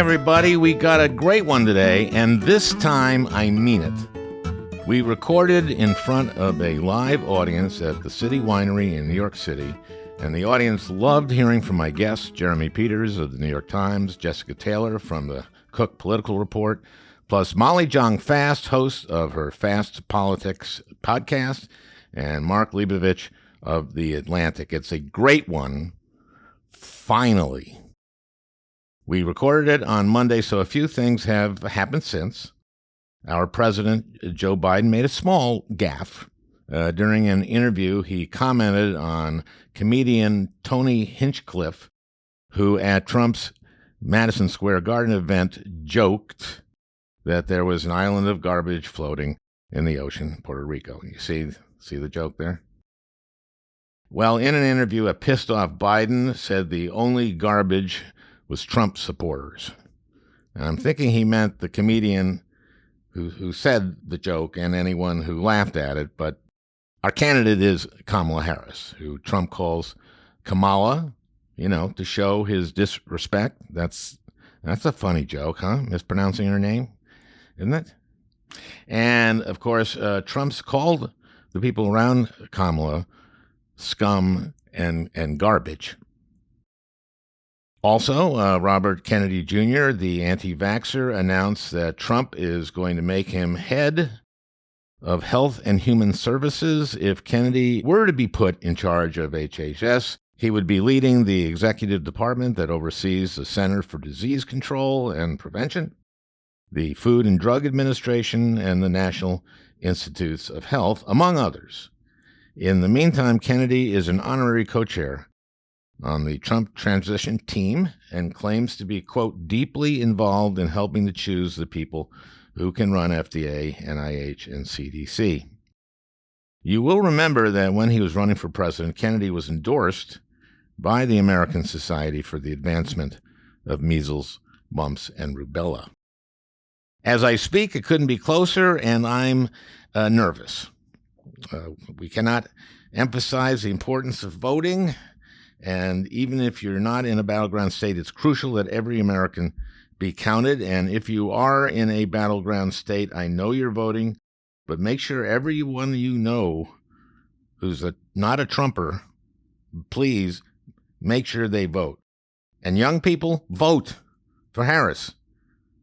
everybody. We got a great one today, and this time I mean it. We recorded in front of a live audience at the City Winery in New York City, and the audience loved hearing from my guests, Jeremy Peters of the New York Times, Jessica Taylor from the Cook Political Report, plus Molly Jong-Fast, host of her Fast Politics podcast, and Mark Leibovich of the Atlantic. It's a great one, finally. We recorded it on Monday, so a few things have happened since. Our president, Joe Biden, made a small gaffe. During an interview, he commented on comedian Tony Hinchcliffe, who at Trump's Madison Square Garden event joked that there was an island of garbage floating in the ocean, Puerto Rico. You see the joke there? Well, in an interview, a pissed-off Biden said the only garbage was Trump supporters. And I'm thinking he meant the comedian who said the joke and anyone who laughed at it, but our candidate is Kamala Harris, who Trump calls Kamala, to show his disrespect. That's a funny joke, huh? Mispronouncing her name, isn't it? And, of course, Trump's called the people around Kamala scum and garbage. Also, Robert Kennedy Jr., the anti-vaxxer, announced that Trump is going to make him head of Health and Human Services. If Kennedy were to be put in charge of HHS, he would be leading the executive department that oversees the Center for Disease Control and Prevention, the Food and Drug Administration, and the National Institutes of Health, among others. In the meantime, Kennedy is an honorary co-chair on the Trump transition team and claims to be, quote, deeply involved in helping to choose the people who can run FDA, NIH, and CDC. You will remember that when he was running for president, Kennedy was endorsed by the American Society for the Advancement of Measles, Mumps, and Rubella. As I speak, it couldn't be closer, and I'm nervous. We cannot emphasize the importance of voting. And even if you're not in a battleground state, it's crucial that every American be counted. And if you are in a battleground state, I know you're voting, but make sure everyone you know who's not a Trumper, please make sure they vote. And young people, vote for Harris.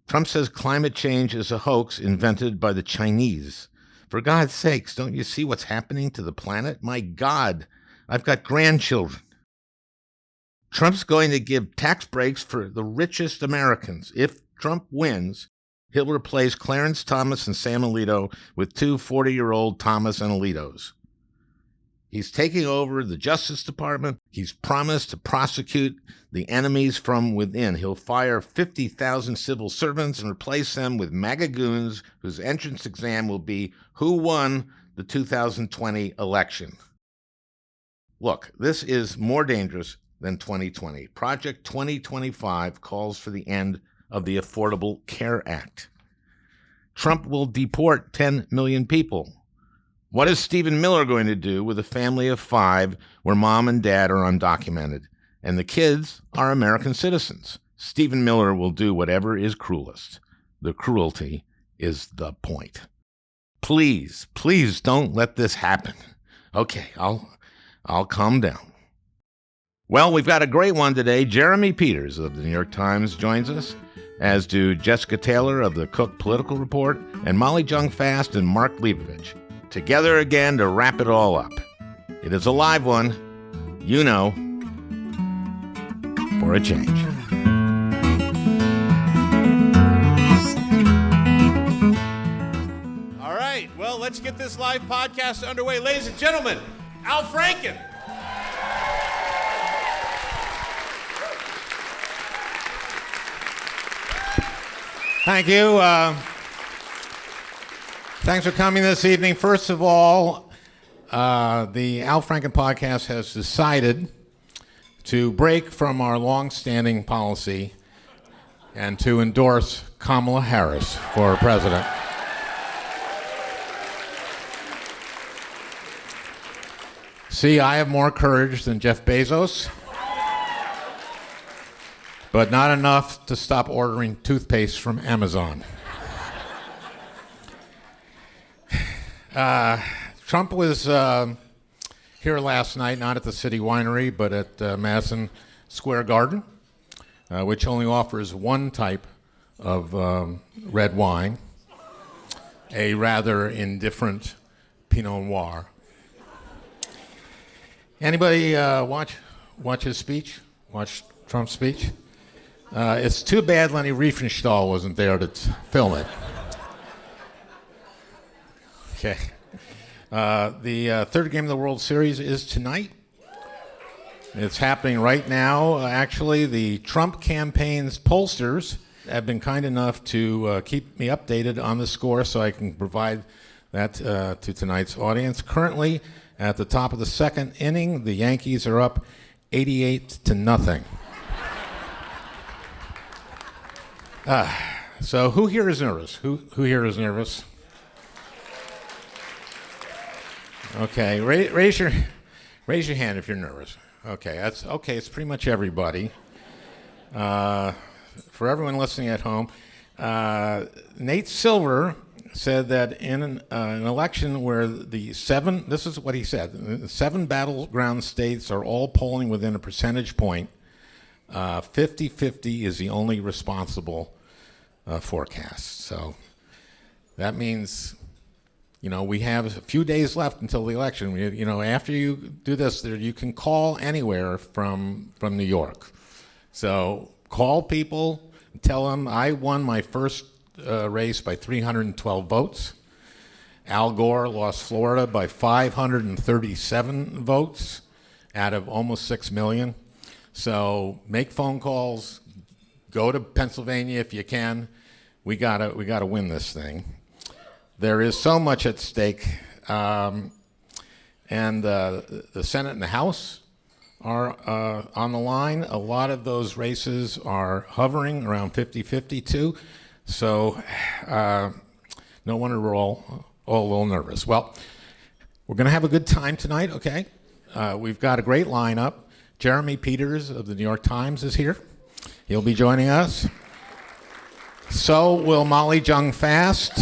Trump says climate change is a hoax invented by the Chinese. For God's sakes, don't you see what's happening to the planet? My God, I've got grandchildren. Trump's going to give tax breaks for the richest Americans. If Trump wins, he'll replace Clarence Thomas and Sam Alito with two 40-year-old Thomas and Alitos. He's taking over the Justice Department. He's promised to prosecute the enemies from within. He'll fire 50,000 civil servants and replace them with MAGA goons whose entrance exam will be who won the 2020 election. Look, this is more dangerous than 2020. Project 2025 calls for the end of the Affordable Care Act. Trump will deport 10 million people. What is Stephen Miller going to do with a family of 5 where mom and dad are undocumented and the kids are American citizens? Stephen Miller will do whatever is cruelest. The cruelty is the point. Please don't let this happen. Okay, I'll calm down. Well, we've got a great one today. Jeremy Peters of the New York Times joins us, as do Jessica Taylor of the Cook Political Report, and Molly Jong-Fast and Mark Leibovich, together again to wrap it all up. It is a live one, for a change. All right, well, let's get this live podcast underway. Ladies and gentlemen, Al Franken. Thank you. Thanks for coming this evening. First of all, the Al Franken podcast has decided to break from our long-standing policy and to endorse Kamala Harris for president. See, I have more courage than Jeff Bezos. but not enough to stop ordering toothpaste from Amazon. Trump was here last night, not at the City Winery, but at Madison Square Garden, which only offers one type of red wine, a rather indifferent Pinot Noir. Anybody watch his speech? Watch Trump's speech? It's too bad Lenny Riefenstahl wasn't there to film it. Okay. The third game of the World Series is tonight. It's happening right now. Actually, the Trump campaign's pollsters have been kind enough to keep me updated on the score so I can provide that to tonight's audience. Currently, at the top of the second inning, the Yankees are up 88-0. So who here is nervous? Who here is nervous? Okay, raise your hand if you're nervous. Okay, that's okay. It's pretty much everybody. For everyone listening at home, Nate Silver said that in an election where this is what he said, the 7 battleground states are all polling within a percentage point, 50-50 is the only responsible forecast. So that means, we have a few days left until the election. After you do this, you can call anywhere from New York. So call people, tell them I won my first race by 312 votes. Al Gore lost Florida by 537 votes out of almost 6 million. So make phone calls, go to Pennsylvania if you can. We gotta win this thing. There is so much at stake, and the Senate and the House are on the line. A lot of those races are hovering around 50-50 too. So no wonder we're all a little nervous. Well, we're going to have a good time tonight, okay? We've got a great lineup. Jeremy Peters of the New York Times is here. He'll be joining us. So will Molly Jong-Fast,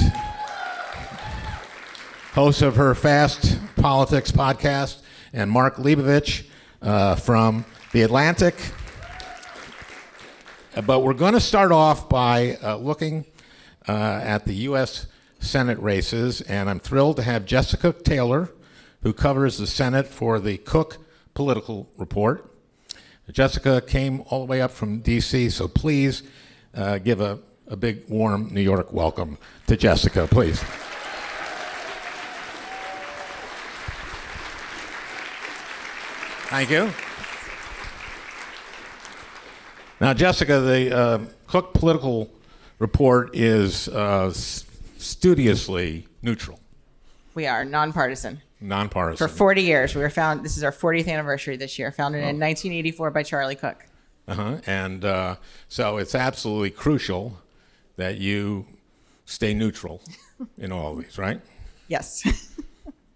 host of her Fast Politics podcast, and Mark Leibovich from the Atlantic. But we're going to start off by looking at the U.S. Senate races, and I'm thrilled to have Jessica Taylor, who covers the Senate for the Cook Political Report. Jessica came all the way up from D.C., so please give a big, warm New York welcome to Jessica, please. Thank you. Now, Jessica, the Cook Political Report is studiously neutral. We are nonpartisan. Nonpartisan. For 40 years. We were found. This is our 40th anniversary this year. Founded in 1984 by Charlie Cook. And so it's absolutely crucial that you stay neutral in all of these, right? Yes.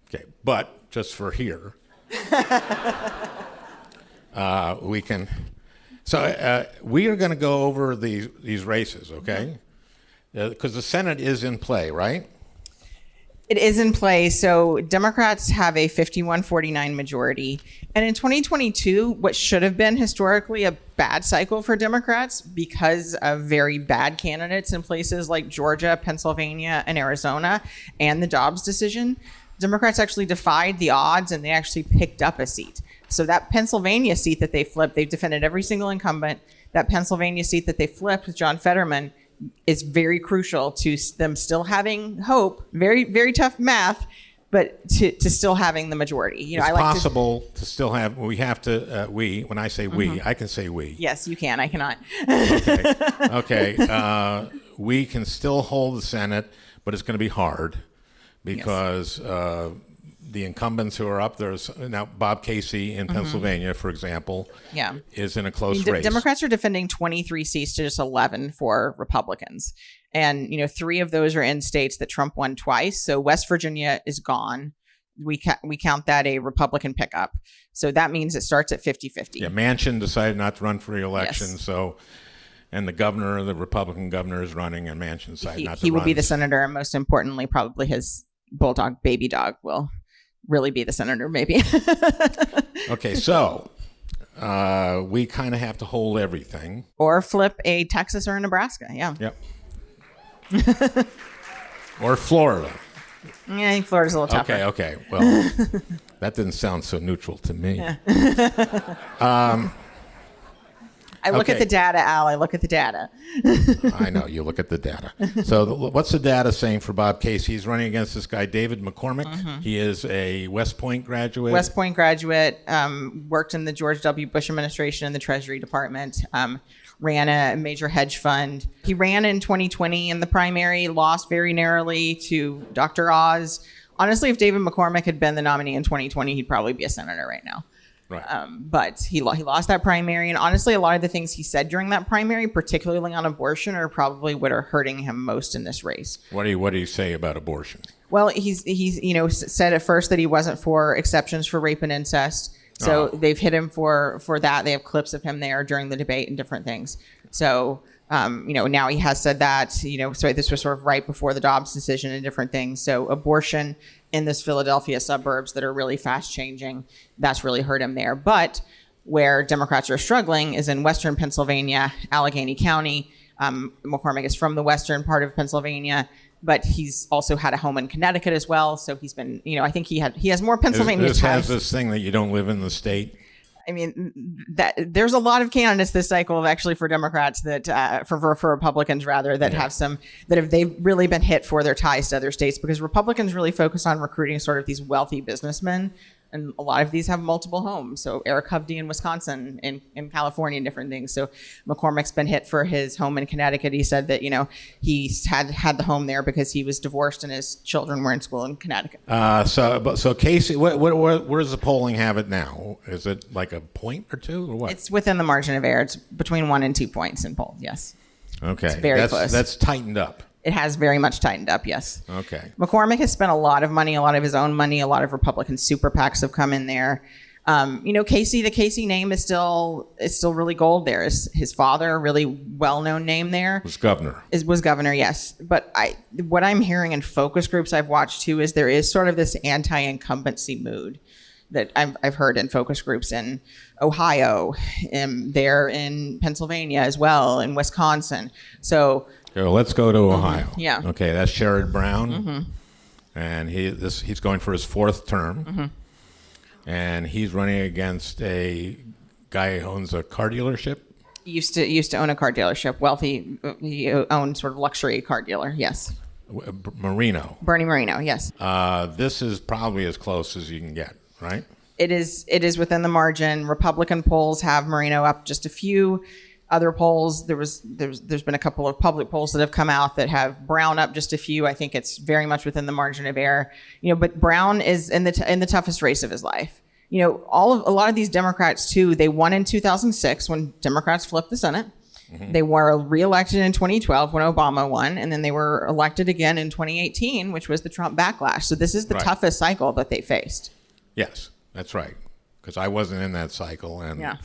Okay, but just for here, we can. So we are going to go over these races, okay? Because the Senate is in play, right? It is in play. So Democrats have a 51-49 majority. And in 2022, what should have been historically a bad cycle for Democrats because of very bad candidates in places like Georgia, Pennsylvania, and Arizona, and the Dobbs decision, Democrats actually defied the odds and they actually picked up a seat. So that Pennsylvania seat that they flipped, they've defended every single incumbent. That Pennsylvania seat that they flipped with John Fetterman is very crucial to them still having hope. Very, very tough math, but to still having the majority. It's possible to still have. We have to. When I say we, I can say we. Yes, you can. I cannot. Okay. We can still hold the Senate, but it's going to be hard because the incumbents who are up there now, Bob Casey in Pennsylvania, for example, is in a close race. Democrats are defending 23 seats to just 11 for Republicans. And, 3 of those are in states that Trump won twice. So West Virginia is gone. we count that a Republican pickup. So that means it starts at 50-50. Yeah, Manchin decided not to run for re-election, Yes. so, and the Republican governor is running, and Manchin decided not to He will run. be the senator, and most importantly, probably his bulldog baby dog will really be the senator, maybe. Okay, so we kind of have to hold everything. Or flip a Texas or a Nebraska. Yeah. Yep. Or Florida. Yeah, I think Florida's a little tougher. Okay. Well, that didn't sound so neutral to me. I look Okay. at the data, Al. I look at the data. I know, you look at the data. So what's the data saying for Bob Casey? He's running against this guy, David McCormick. He is a West Point graduate. West Point graduate, worked in the George W. Bush administration in the Treasury Department, ran a major hedge fund. He ran in 2020 in the primary, lost very narrowly to Dr. Oz. Honestly, if David McCormick had been the nominee in 2020, he'd probably be a senator right now. Right. But he lost that primary. And honestly, a lot of the things he said during that primary, particularly on abortion, are probably what are hurting him most in this race. What do you say about abortion? Well, he's said at first that he wasn't for exceptions for rape and incest. So they've hit him for that. They have clips of him there during the debate and different things. So, now he has said that, so this was sort of right before the Dobbs decision and different things. So abortion in this Philadelphia suburbs that are really fast changing, that's really hurt him there. But where Democrats are struggling is in Western Pennsylvania, Allegheny County. McCormick is from the western part of Pennsylvania, but he's also had a home in Connecticut as well. So he's been, I think he has more Pennsylvania This ties. has this thing that you don't live in the state. I mean, that there's a lot of candidates this cycle actually for Democrats that for Republicans rather that have they've really been hit for their ties to other states, because Republicans really focus on recruiting sort of these wealthy businessmen. And a lot of these have multiple homes. So Eric Hovde in Wisconsin, in California, and different things. So McCormick's been hit for his home in Connecticut. He said that, he's had the home there because he was divorced and his children were in school in Connecticut. So Casey, where does the polling have it now? Is it like a point or two or what? It's within the margin of error. It's between 1 and 2 points in poll. Yes. Okay. It's very close. That's tightened up. It has very much tightened up, yes. Okay. McCormick has spent a lot of money, a lot of his own money. A lot of Republican super PACs have come in there. Casey, the Casey name is still really gold there. His father, a really well-known name there. Was governor. Was governor, yes. But what I'm hearing in focus groups I've watched too is there is sort of this anti-incumbency mood that I've heard in focus groups in Ohio, there in Pennsylvania as well, in Wisconsin. So let's go to Ohio. Yeah. Okay, that's Sherrod Brown, and he's going for his fourth term, and he's running against a guy who owns a car dealership. Used to own a car dealership. Wealthy. He owned sort of luxury car dealer. Yes. Marino. Bernie Marino. Yes. This is probably as close as you can get, right? It is within the margin. Republican polls have Marino up just a few. Other polls, there's been a couple of public polls that have come out that have Brown up just a few. I think it's very much within the margin of error. But Brown is in the toughest race of his life. A lot of these Democrats too. They won in 2006 when Democrats flipped the Senate. They were reelected in 2012 when Obama won, and then they were elected again in 2018, which was the Trump backlash. So this is the toughest cycle that they faced. Yes, that's right. Because I wasn't in that cycle, and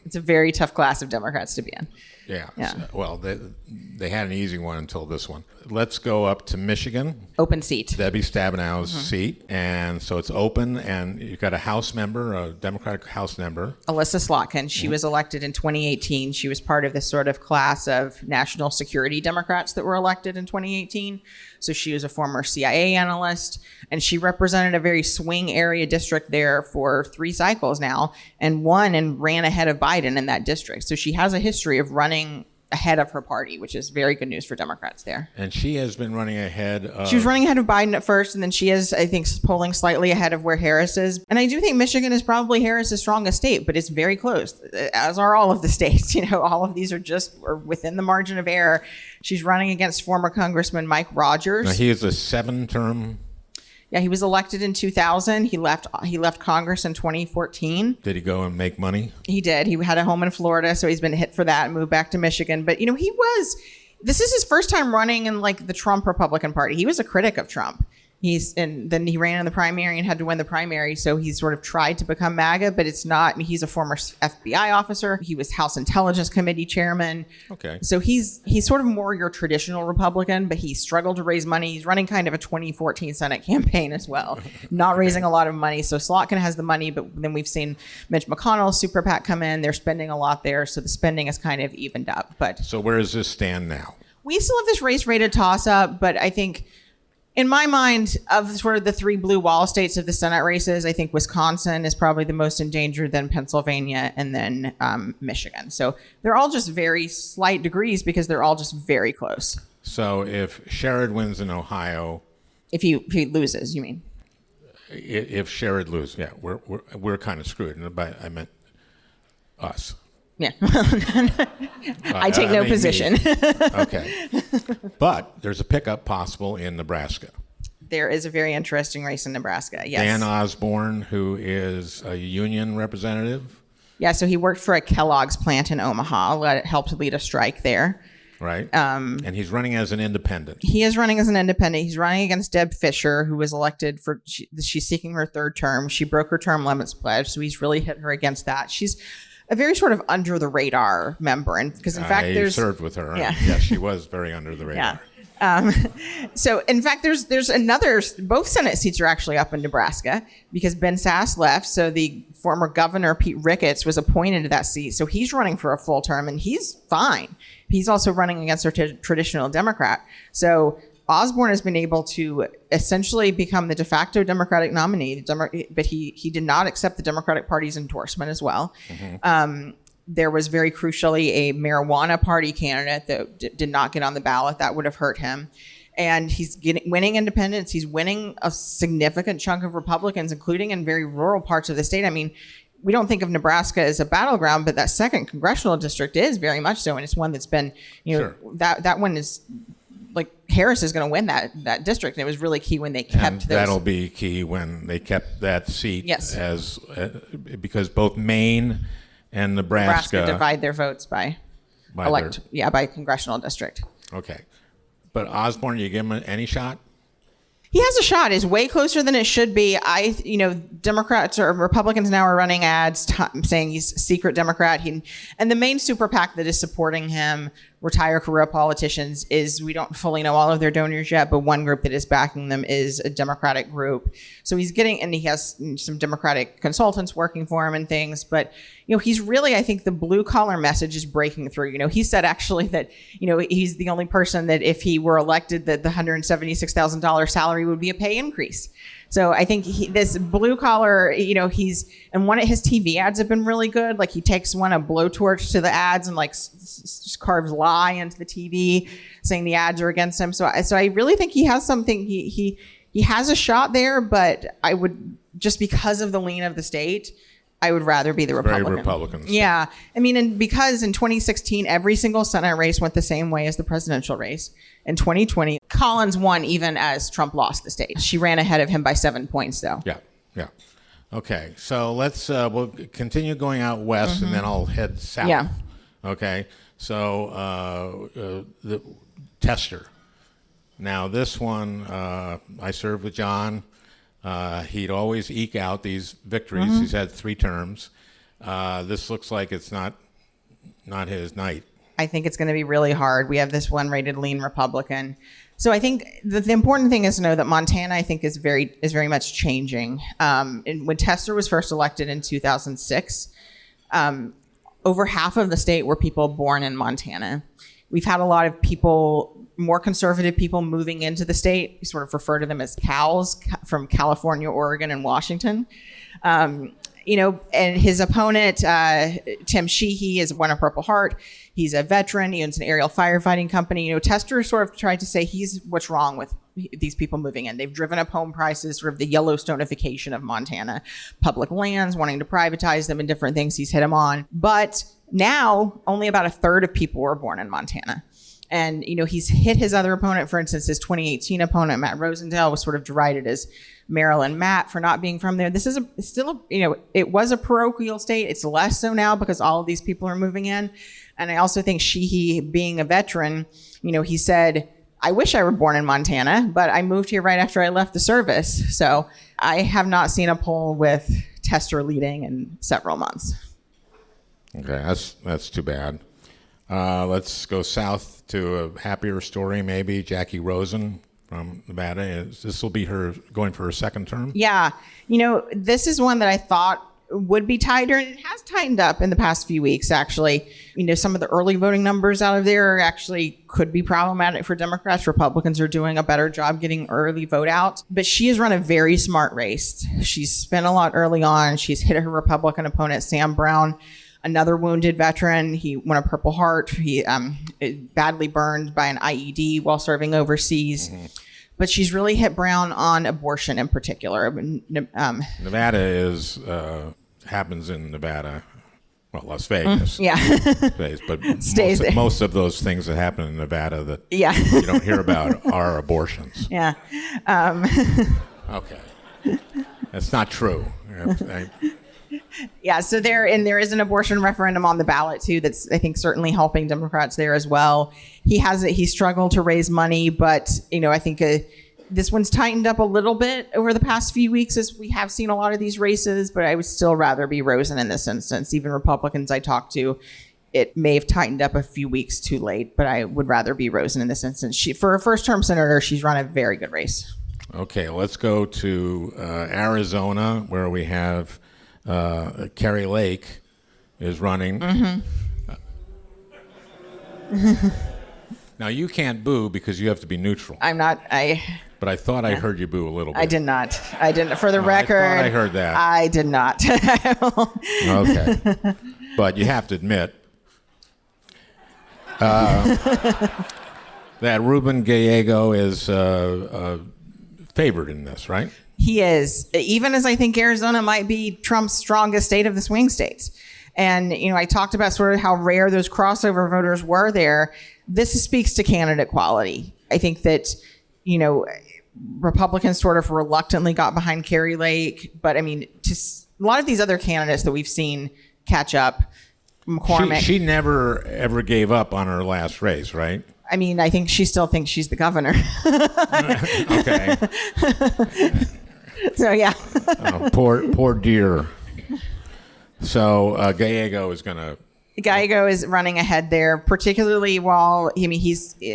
It's a very tough class of Democrats to be in. Yeah. Well, they had an easy one until this one. Let's go up to Michigan. Open seat. Debbie Stabenow's seat. And so it's open, and you've got a House member, a Democratic House member. Alyssa Slotkin. She was elected in 2018. She was part of this sort of class of national security Democrats that were elected in 2018. So she was a former CIA analyst, and she represented a very swing area district there for 3 cycles now, and won and ran ahead of Biden in that district. So she has a history of running ahead of her party, which is very good news for Democrats there. And she has been running ahead of... She was running ahead of Biden at first, and then she is, I think, polling slightly ahead of where Harris is. And I do think Michigan is probably Harris's strongest state, but it's very close, as are all of the states. All of these are within the margin of error. She's running against former Congressman Mike Rogers. Now, he is a 7-term... Yeah, he was elected in 2000. He left Congress in 2014. Did he go and make money? He did. He had a home in Florida, so he's been hit for that and moved back to Michigan. But, this is his first time running in the Trump Republican Party. He was a critic of Trump. And then he ran in the primary and had to win the primary. So he's sort of tried to become MAGA, but it's not. I mean, he's a former FBI officer. He was House Intelligence Committee chairman. Okay. So he's sort of more your traditional Republican, but he struggled to raise money. He's running kind of a 2014 Senate campaign as well, not raising a lot of money. So Slotkin has the money, but then we've seen Mitch McConnell's super PAC come in. They're spending a lot there. So the spending is kind of evened up. But So where does this stand now? we still have this race-rated toss-up, but I think in my mind, of sort of the three blue wall states of the Senate races, I think Wisconsin is probably the most endangered, then Pennsylvania, and then Michigan. So they're all just very slight degrees because they're all just very close. So if Sherrod wins in Ohio, If he loses, you mean? if Sherrod loses, yeah, we're kind of screwed. But I meant us. Yeah. I take no position. Okay. But there's a pickup possible in Nebraska. There is a very interesting race in Nebraska. Yes. Dan Osborne, who is a union representative, Yeah, so he worked for a Kellogg's plant in Omaha, helped lead a strike there. right? And he's running as an independent. He is running as an independent. He's running against Deb Fisher, who was elected she's seeking her third term. She broke her term limits pledge, so he's really hit her against that. She's a very sort of under the radar member, and because in fact I served with her. Yeah. Yes, she was very under the radar. Yeah. So in fact, there's another, both Senate seats are actually up in Nebraska because Ben Sasse left. So the former governor, Pete Ricketts, was appointed to that seat. So he's running for a full term and he's fine. He's also running against a traditional Democrat. So Osborne has been able to essentially become the de facto Democratic nominee, but he did not accept the Democratic Party's endorsement as well. Mm-hmm. There was very crucially a marijuana party candidate that did not get on the ballot. That would have hurt him. And he's winning independents. He's winning a significant chunk of Republicans, including in very rural parts of the state. I mean, we don't think of Nebraska as a battleground, but that second congressional district is very much so. And it's one that's been, Sure. that one is like Harris is going to win that district. And it was really key when they kept And those. that'll be key when they kept that seat. Yes. As because both Maine and Nebraska divide their votes by congressional district. Okay. But Osborne, you give him any shot? He has a shot. It's way closer than it should be. Democrats or Republicans now are running ads saying he's a secret Democrat. And the main super PAC that is supporting him, retired career politicians, we don't fully know all of their donors yet, but one group that is backing them is a Democratic group. So he has some Democratic consultants working for him and things, but he's really, I think the blue collar message is breaking through. He said actually that, he's the only person that if he were elected that the $176,000 salary would be a pay increase. So I think this blue collar, and one of his TV ads have been really good. Like he takes a blowtorch to the ads and carves lie into the TV saying the ads are against him. So I really think he has something, he has a shot there, but I would, just because of the lean of the state, I would rather be the Republican. Very Republican. Yeah. I mean, because in 2016, every single Senate race went the same way as the presidential race. In 2020, Collins won even as Trump lost the state. She ran ahead of him by 7 points, though. Yeah. Okay. So we'll continue going out west, and then I'll head south. Yeah. Okay. So the Tester. Now, this one, I served with John. He'd always eke out these victories. He's had 3 terms. This looks like it's not his night. I think it's going to be really hard. We have this one rated lean Republican. So I think the important thing is to know that Montana, I think, is very much changing. When Tester was first elected in 2006, over half of the state were people born in Montana. We've had a lot of people, more conservative people, moving into the state. We sort of refer to them as cows from California, Oregon, and Washington. And his opponent, Tim Sheehy, has won a Purple Heart. He's a veteran. He owns an aerial firefighting company. Tester sort of tried to say he's what's wrong with these people moving in. They've driven up home prices, sort of the Yellowstonification of Montana, public lands, wanting to privatize them and different things he's hit them on. But now only about a third of people were born in Montana. And, he's hit his other opponent. For instance, his 2018 opponent, Matt Rosendale, was sort of derided as Maryland Matt for not being from there. This is it was a parochial state. It's less so now because all of these people are moving in. And I also think Sheehy, being a veteran, he said, I wish I were born in Montana, but I moved here right after I left the service. So I have not seen a poll with Tester leading in several months. Okay, that's too bad. Let's go south to a happier story, maybe. Jackie Rosen from Nevada. This will be her going for her second term? Yeah. This is one that I thought would be tighter, and it has tightened up in the past few weeks, actually. Some of the early voting numbers out of there actually could be problematic for Democrats. Republicans are doing a better job getting early vote out. But she has run a very smart race. She's spent a lot early on. She's hit her Republican opponent, Sam Brown, another wounded veteran. He won a Purple Heart. He badly burned by an IED while serving overseas. Mm-hmm. But she's really hit Brown on abortion in particular. Nevada is happens in Nevada. Well, Las Vegas. Yeah. But Stays there. Most of those things that happen in Nevada that yeah. you don't hear about are abortions. Yeah. Okay. That's not true. Yeah, so there is an abortion referendum on the ballot too. That's, I think, certainly helping Democrats there as well. He struggled to raise money, but I think this one's tightened up a little bit over the past few weeks as we have seen a lot of these races. But I would still rather be Rosen in this instance. Even Republicans I talked to, it may have tightened up a few weeks too late, but I would rather be Rosen in this instance. For a first-term senator, she's run a very good race. Okay, let's go to Arizona, where we have Carrie Lake is running. Mm-hmm. Now, you can't boo because you have to be neutral. I'm not. But I thought I heard you boo a little bit. I did not. I didn't. For the record, I thought I heard that. I did not. Okay. But you have to admit that Ruben Gallego is favored in this, right? He is, even as I think Arizona might be Trump's strongest state of the swing states. And, I talked about sort of how rare those crossover voters were there. This speaks to candidate quality. I think that, Republicans sort of reluctantly got behind Carrie Lake. But, just a lot of these other candidates that we've seen catch up. McCormick. She never, ever gave up on her last race, right? I think she still thinks she's the governor. Okay. So, yeah. Oh, poor dear. So Gallego is going to... Gallego is running ahead there, particularly while, I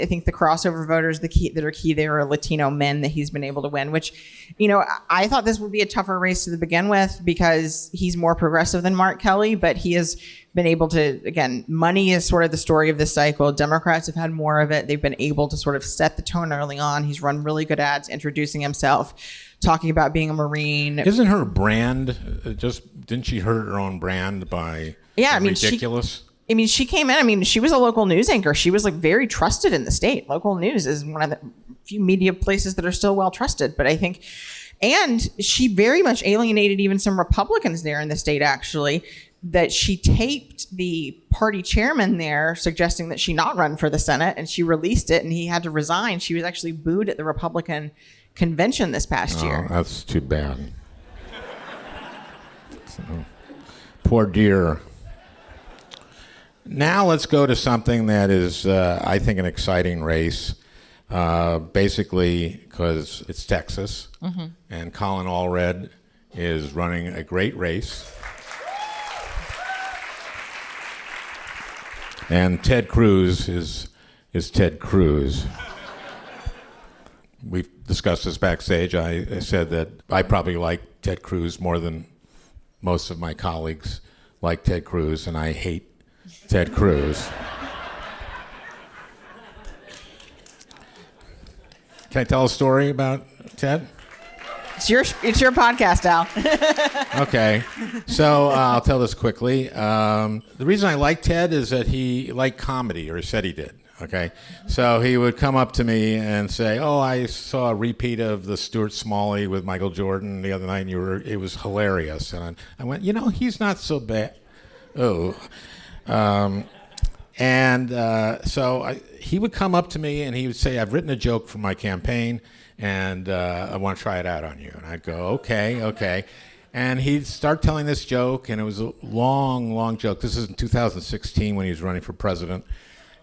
think the crossover voters that are key there are Latino men that he's been able to win, which, I thought this would be a tougher race to begin with because he's more progressive than Mark Kelly, but he has been able to, again, money is sort of the story of this cycle. Democrats have had more of it. They've been able to sort of set the tone early on. He's run really good ads, introducing himself, talking about being a Marine. Isn't her brand didn't she hurt her own brand by ridiculous? She came in, she was a local news anchor. She was very trusted in the state. Local news is one of the few media places that are still well trusted. But I think, and she very much alienated even some Republicans there in the state, actually, that she taped the party chairman there suggesting that she not run for the Senate, and she released it and he had to resign. She was actually booed at the Republican convention this past year. That's too bad. So, poor dear. Now let's go to something that is, I think, an exciting race. Basically, because it's Texas, and Colin Allred is running a great race. And Ted Cruz is Ted Cruz. We've discussed this backstage. I said that I probably like Ted Cruz more than most of my colleagues like Ted Cruz, and I hate Ted Cruz. Can I tell a story about Ted? It's your podcast, Al. Okay, so I'll tell this quickly. The reason I like Ted is that he liked comedy, or he said he did. Okay, so he would come up to me and say, "Oh, I saw a repeat of the Stuart Smalley with Michael Jordan the other night, and it was hilarious." And I went, he's not so bad. Oh, so he would come up to me and he would say, "I've written a joke for my campaign, and I want to try it out on you." And I'd go, okay. And he'd start telling this joke, and it was a long, long joke. This is in 2016 when he was running for president.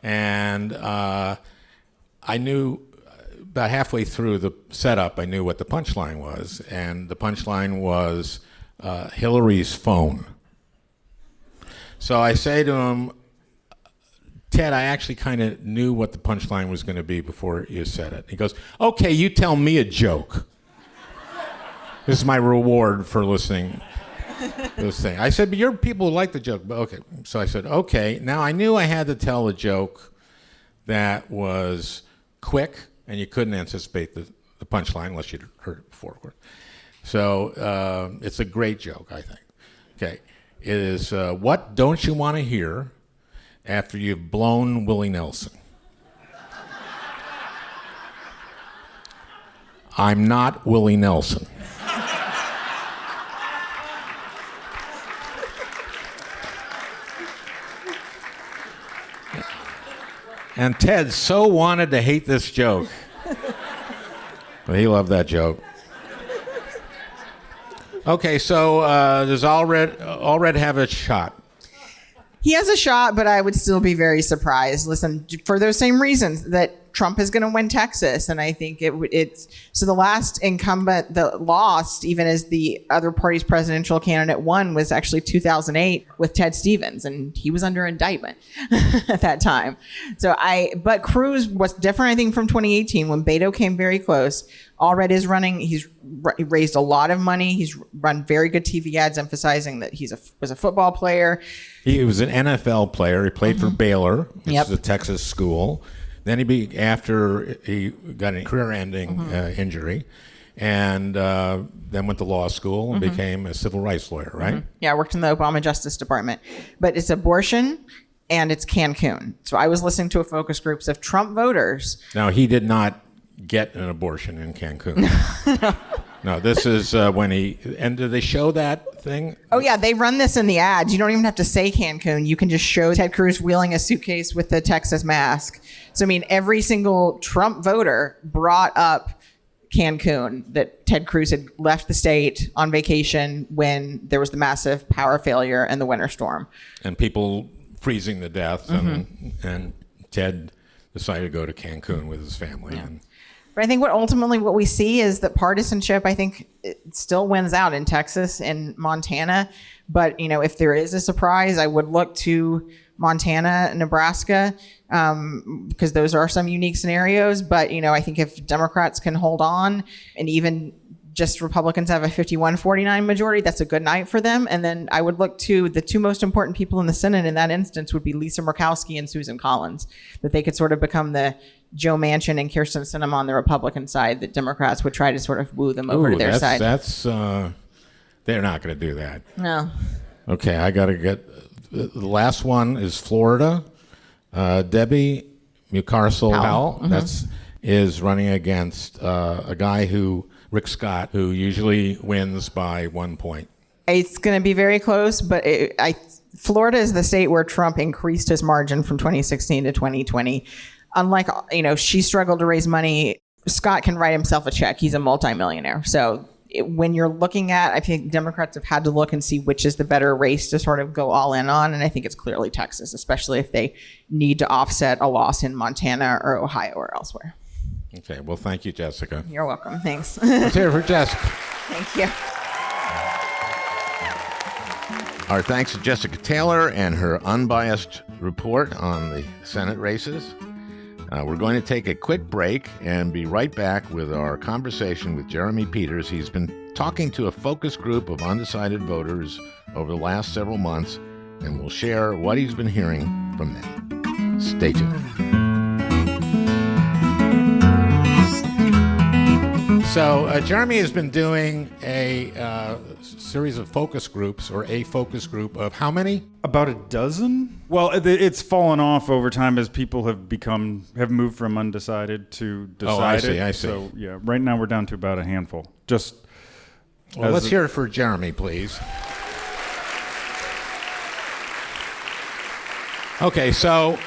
And I knew about halfway through the setup, I knew what the punchline was, and the punchline was Hillary's phone. So I say to him, Ted, I actually kind of knew what the punchline was going to be before you said it. He goes, okay, you tell me a joke. This is my reward for listening to this thing. I said, but your people like the joke. But okay. So I said, okay. Now I knew I had to tell a joke that was quick, and you couldn't anticipate the punchline unless you'd heard it before. So it's a great joke, I think. Okay. It is, what don't you want to hear after you've blown Willie Nelson? I'm not Willie Nelson. And Ted so wanted to hate this joke. But he loved that joke. Okay, so does Allred have a shot? He has a shot, but I would still be very surprised. Listen, for those same reasons that Trump is going to win Texas, and I think it's so the last incumbent that lost, even as the other party's presidential candidate won, was actually 2008 with Ted Stevens, and he was under indictment at that time. But Cruz was different, I think, from 2018 when Beto came very close. Allred is running. He's raised a lot of money. He's run very good TV ads emphasizing that was a football player. He was an NFL player. He played for Baylor, which is a Texas school. Then after he got a career-ending injury, and then went to law school and became a civil rights lawyer, right? Yeah, I worked in the Obama Justice Department. But it's abortion and it's Cancun. So I was listening to a focus groups of Trump voters. Now, he did not get an abortion in Cancun. No, this is when and do they show that thing? Oh, yeah, they run this in the ads. You don't even have to say Cancun. You can just show Ted Cruz wheeling a suitcase with the Texas mask. So, I mean, every single Trump voter brought up Cancun, that Ted Cruz had left the state on vacation when there was the massive power failure and the winter storm. And people freezing to death, and Ted decided to go to Cancun with his family. Yeah. And but I think what we see is that partisanship, I think, it still wins out in Texas and Montana. But, if there is a surprise, I would look to Montana, Nebraska, because those are some unique scenarios. But, I think if Democrats can hold on and even just Republicans have a 51-49 majority, that's a good night for them. And then I would look to the two most important people in the Senate in that instance would be Lisa Murkowski and Susan Collins, that they could sort of become the Joe Manchin and Kyrsten Sinema on the Republican side, that Democrats would try to sort of woo them over to their side. They're not going to do that. No. Okay, I got to get, the last one is Florida. Debbie Mucarsel-Powell, is running against a guy Rick Scott, who usually wins by 1 point. It's going to be very close, but Florida is the state where Trump increased his margin from 2016 to 2020. Unlike, she struggled to raise money. Scott can write himself a check. He's a multimillionaire. So when you're looking at, I think Democrats have had to look and see which is the better race to sort of go all in on. And I think it's clearly Texas, especially if they need to offset a loss in Montana or Ohio or elsewhere. Okay, well, thank you, Jessica. You're welcome. Thanks. Let's hear it for Jessica. Thank you. Our thanks to Jessica Taylor and her unbiased report on the Senate races. We're going to take a quick break and be right back with our conversation with Jeremy Peters. He's been talking to a focus group of undecided voters over the last several months, and we'll share what he's been hearing from them. Stay tuned. So Jeremy has been doing a series of focus groups, or a focus group of how many? About a dozen. Well, it's fallen off over time as people have moved from undecided to decided. I see. So yeah, right now we're down to about a handful. Well, let's hear it for Jeremy, please. Okay, so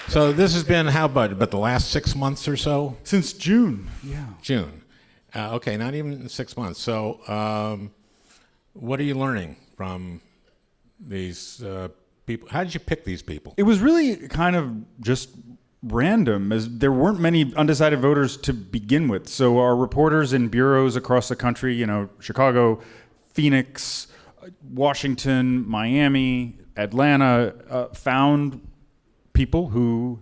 this has been how about the last 6 months or so? Since June, yeah. June. Okay, not even 6 months. So what are you learning from these people? How did you pick these people? It was really kind of just random, as there weren't many undecided voters to begin with. So our reporters in bureaus across the country, Chicago, Phoenix, Washington, Miami, Atlanta, found people who,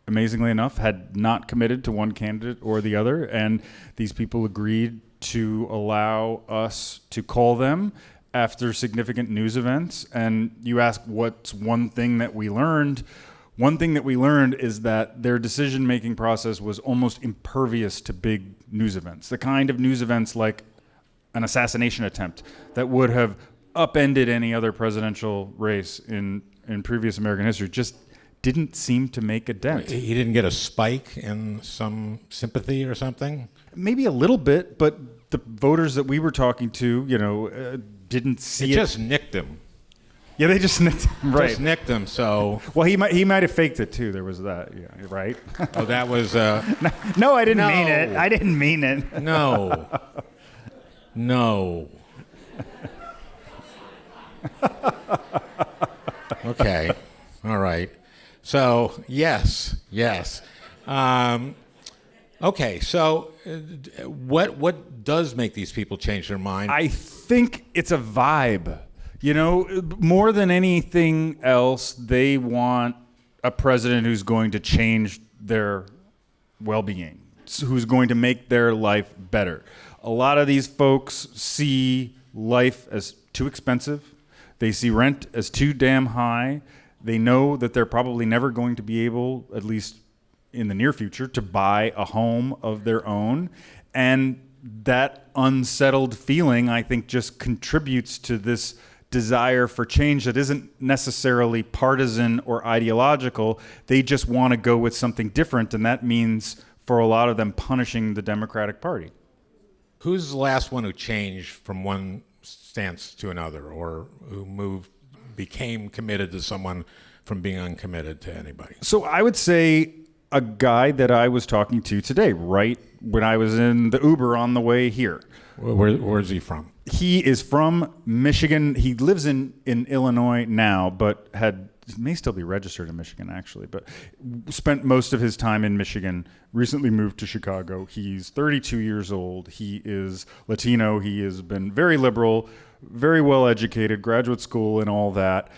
amazingly enough, had not committed to one candidate or the other. And these people agreed to allow us to call them after significant news events. And you ask, what's one thing that we learned? One thing that we learned is that their decision-making process was almost impervious to big news events. The kind of news events like an assassination attempt that would have upended any other presidential race in previous American history just didn't seem to make a dent. He didn't get a spike in some sympathy or something? Maybe a little bit, but the voters that we were talking to, didn't see it. Just nicked him. Yeah, they just nicked him. Right. Just nicked him, so... Well, he might have faked it, too. There was that, yeah, right? Oh, that was... No, I didn't mean it. I didn't mean it. No. Okay. All right. So, yes. Okay, so what does make these people change their mind? I think it's a vibe. More than anything else, they want a president who's going to change their well-being, who's going to make their life better. A lot of these folks see life as too expensive. They see rent as too damn high. They know that they're probably never going to be able, at least in the near future, to buy a home of their own. And that unsettled feeling, I think, just contributes to this desire for change that isn't necessarily partisan or ideological. They just want to go with something different, and that means, for a lot of them, punishing the Democratic Party. Who's the last one who changed from one stance to another, or who became committed to someone from being uncommitted to anybody? So I would say a guy that I was talking to today, right when I was in the Uber on the way here. Where is he from? He is from Michigan. He lives in Illinois now, but may still be registered in Michigan, actually, but spent most of his time in Michigan, recently moved to Chicago. He's 32 years old. He is Latino. He has been very liberal, very well educated, graduate school and all that,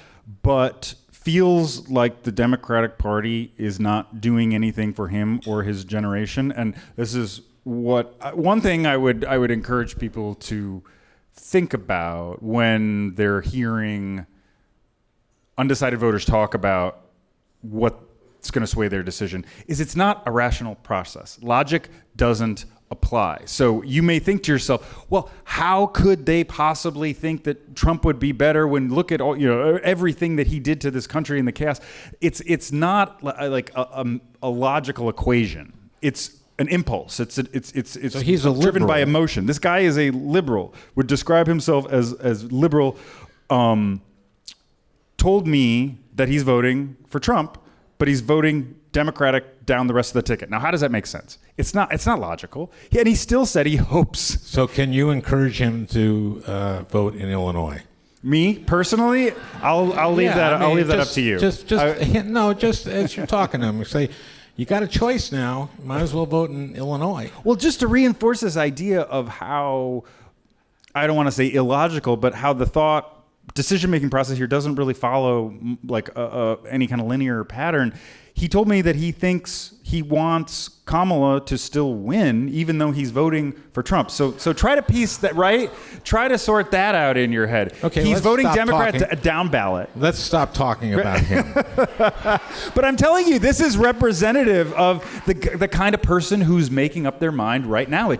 but feels like the Democratic Party is not doing anything for him or his generation. And this is one thing I would encourage people to think about when they're hearing undecided voters talk about what's going to sway their decision, is it's not a rational process. Logic doesn't apply. So you may think to yourself, well, how could they possibly think that Trump would be better when look at all, everything that he did to this country in the chaos? It's not like a logical equation. It's an impulse. It's so he's a driven liberal. by emotion. This guy is a liberal, would describe himself as liberal. Told me that he's voting for Trump, but he's voting Democratic down the rest of the ticket. Now, how does that make sense? It's not logical. And he still said he hopes. So can you encourage him to vote in Illinois? Me personally, I'll leave that. I'll leave that up to you. Just as you're talking to him, say, you got a choice now. Might as well vote in Illinois. Well, just to reinforce this idea of how, I don't want to say illogical, but how the decision-making process here doesn't really follow like any kind of linear pattern. He told me that he wants Kamala to still win, even though he's voting for Trump. So try to piece that, right? Try to sort that out in your head. Okay, he's voting Democrat talking. down ballot. Let's stop talking about him. But I'm telling you, this is representative of the kind of person who's making up their mind right now.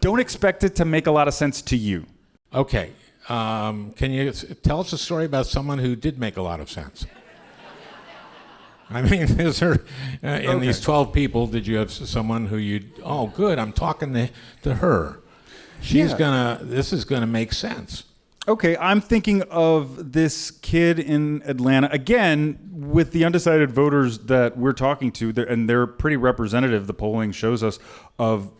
Don't expect it to make a lot of sense to you. Okay. Can you tell us a story about someone who did make a lot of sense? I mean, is there, in these 12 people, did you have someone who good, I'm talking to her. This is gonna make sense. Okay, I'm thinking of this kid in Atlanta, again, with the undecided voters that we're talking to, and they're pretty representative, the polling shows us, of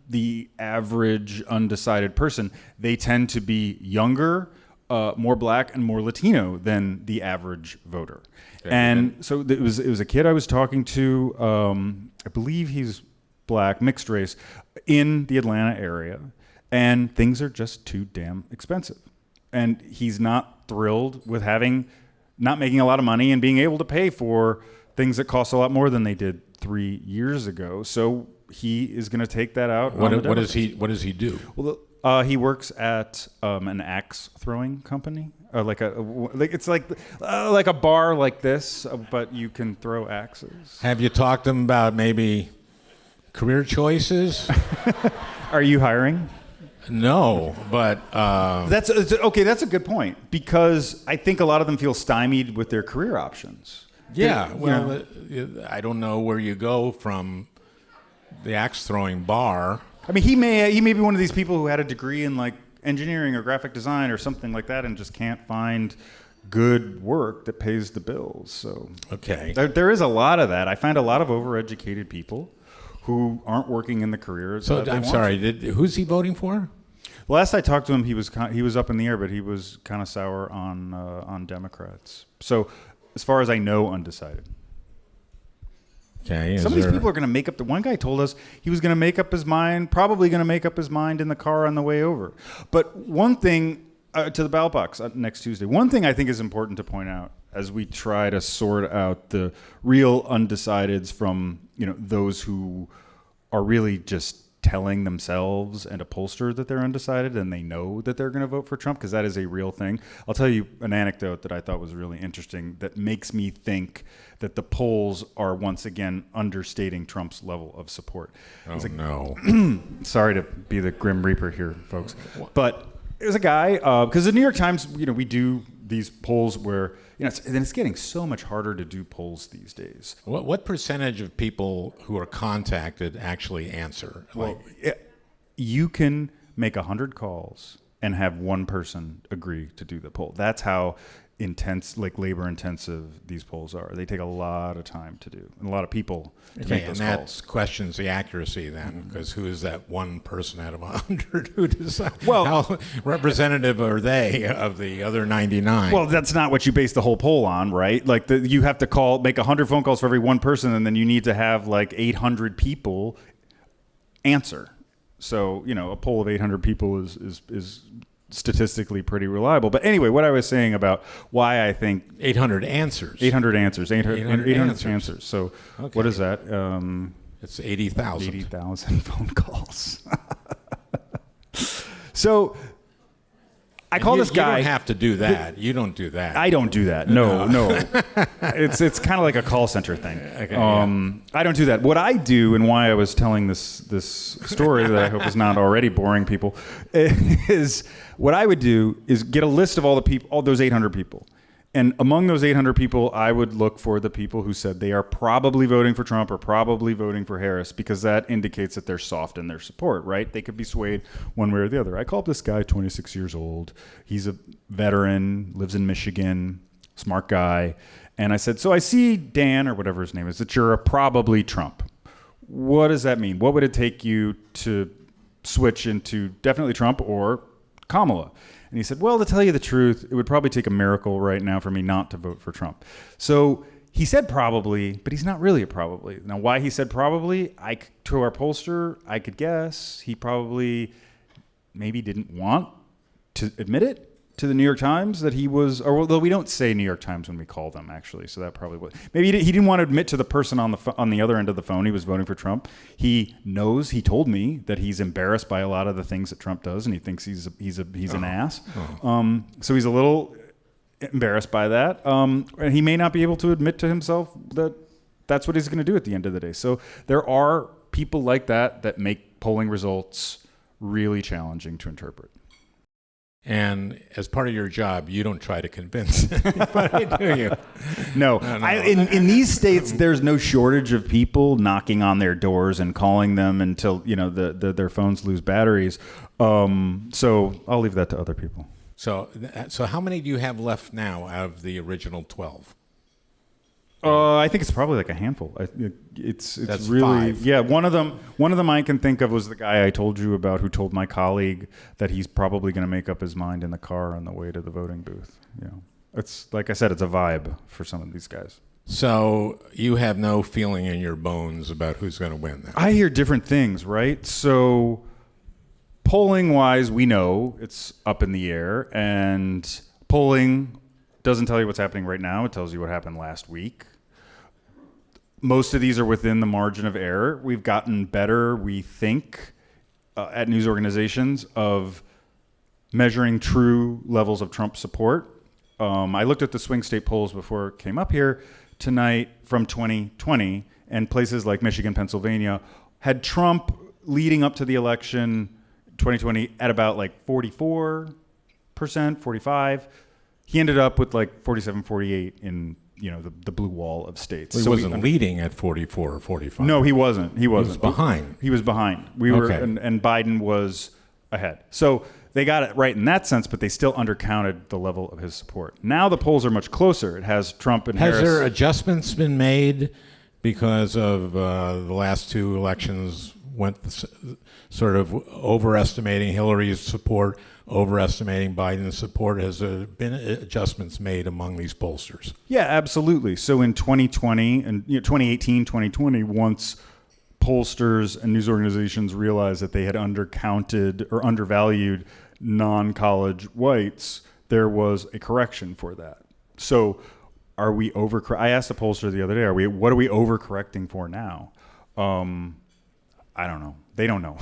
the average undecided person. They tend to be younger, more black and more Latino than the average voter. So it was a kid I was talking to. I believe he's black, mixed race, in the Atlanta area, and things are just too damn expensive. And he's not thrilled with not making a lot of money and being able to pay for things that cost a lot more than they did 3 years ago. So he is going to take that out. What does he do? Well, he works at an axe throwing company, it's like a bar like this, but you can throw axes. Have you talked to him about maybe career choices? Are you hiring? No, but That's a good point, because I think a lot of them feel stymied with their career options. yeah. Well, I don't know where you go from the axe throwing bar. I mean, he may be one of these people who had a degree in like engineering or graphic design or something like that and just can't find good work that pays the bills. So Okay. there is a lot of that. I find a lot of overeducated people who aren't working in the careers. So that they I'm want sorry. to. Who's he voting for? Last I talked to him, he was up in the air, but he was kind of sour on Democrats. So as far as I know, undecided. Okay. Some of these people are going to make up. The one guy told us he was going to make up his mind, probably going to make up his mind in the car on the way over. But one thing to the ballot box next Tuesday. One thing I think is important to point out as we try to sort out the real undecideds from those who are really just telling themselves and a pollster that they're undecided and they know that they're going to vote for Trump, because that is a real thing. I'll tell you an anecdote that I thought was really interesting that makes me think that the polls are once again understating Trump's level of support. No. Sorry to be the Grim Reaper here, folks, but it was a guy, because the New York Times, we do these polls where, it's getting so much harder to do polls these days. What percentage of people who are contacted actually answer? You can make 100 calls and have one person agree to do the poll. That's how intense, labor intensive these polls are. They take a lot of time to do, and a lot of people to make those and calls. that questions the accuracy then, because who is that one person out of 100 who decides? Well, how representative are they of the other 99? Well, that's not what you base the whole poll on, right? You have to make 100 phone calls for every one person, and then you need to have 800 people answer. So, a poll of 800 people is statistically pretty reliable. But anyway, what I was saying about why I think 800 answers. 800 answers. 800 answers. answers. So Okay. What is that? It's 80,000. 80,000 phone calls. So I call this guy. You don't have to do that. You don't do that. I don't do that. No. It's kind of like a call center thing. Okay, I don't do that. What I do, and why I was telling this story that I hope is not already boring people, is what I would do is get a list of all those 800 people. And among those 800 people, I would look for the people who said they are probably voting for Trump or probably voting for Harris, because that indicates that they're soft in their support, right? They could be swayed one way or the other. I called this guy 26 years old. He's a veteran, lives in Michigan, smart guy. And I said, so I see Dan, or whatever his name is, that you're probably Trump. What does that mean? What would it take you to switch into definitely Trump or Kamala? And he said, well, to tell you the truth, it would probably take a miracle right now for me not to vote for Trump. So he said probably, but he's not really a probably. Now, why he said probably, to our pollster, I could guess he probably maybe didn't want to admit it to the New York Times that he was, or although we don't say New York Times when we call them, actually, so that probably was. Maybe he didn't want to admit to the person on the other end of the phone he was voting for Trump. He told me that he's embarrassed by a lot of the things that Trump does, and he thinks he's an ass. So he's a little embarrassed by that, and he may not be able to admit to himself that that's what he's going to do at the end of the day. So there are people like that make polling results really challenging to interpret. And as part of your job, you don't try to convince anybody, do you? No. In these states, there's no shortage of people knocking on their doors and calling them until their phones lose batteries. So I'll leave that to other people. So how many do you have left now out of the original 12? I think it's probably like a handful. It's That's really 5. yeah. One of them I can think of was the guy I told you about, who told my colleague that he's probably going to make up his mind in the car on the way to the voting booth. It's like I said, it's a vibe for some of these guys. So you have no feeling in your bones about who's going to win then? I hear different things, right? So polling wise, we know it's up in the air, and polling doesn't tell you what's happening right now. It tells you what happened last week. Most of these are within the margin of error. We've gotten better, we think, at news organizations of measuring true levels of Trump support. I looked at the swing state polls before it came up here tonight from 2020, and places like Michigan, Pennsylvania had Trump leading up to the election 2020 at about like 44%, 45%. He ended up with like 47, 48 in the blue wall of states. He wasn't leading at 44 or 45. No, he wasn't. He was behind. He was behind. We were, and Biden was ahead. So they got it right in that sense, but they still undercounted the level of his support. Now the polls are much closer. It has Trump and Harris. Has there adjustments been made because of the last 2 elections went sort of overestimating Hillary's support, overestimating Biden's support? Has there been adjustments made among these pollsters? Yeah, absolutely. So in 2020 and 2018, 2020, once pollsters and news organizations realized that they had undercounted or undervalued non-college whites, there was a correction for that. So are we I asked a pollster the other day, what are we overcorrecting for now? I don't know. They don't know.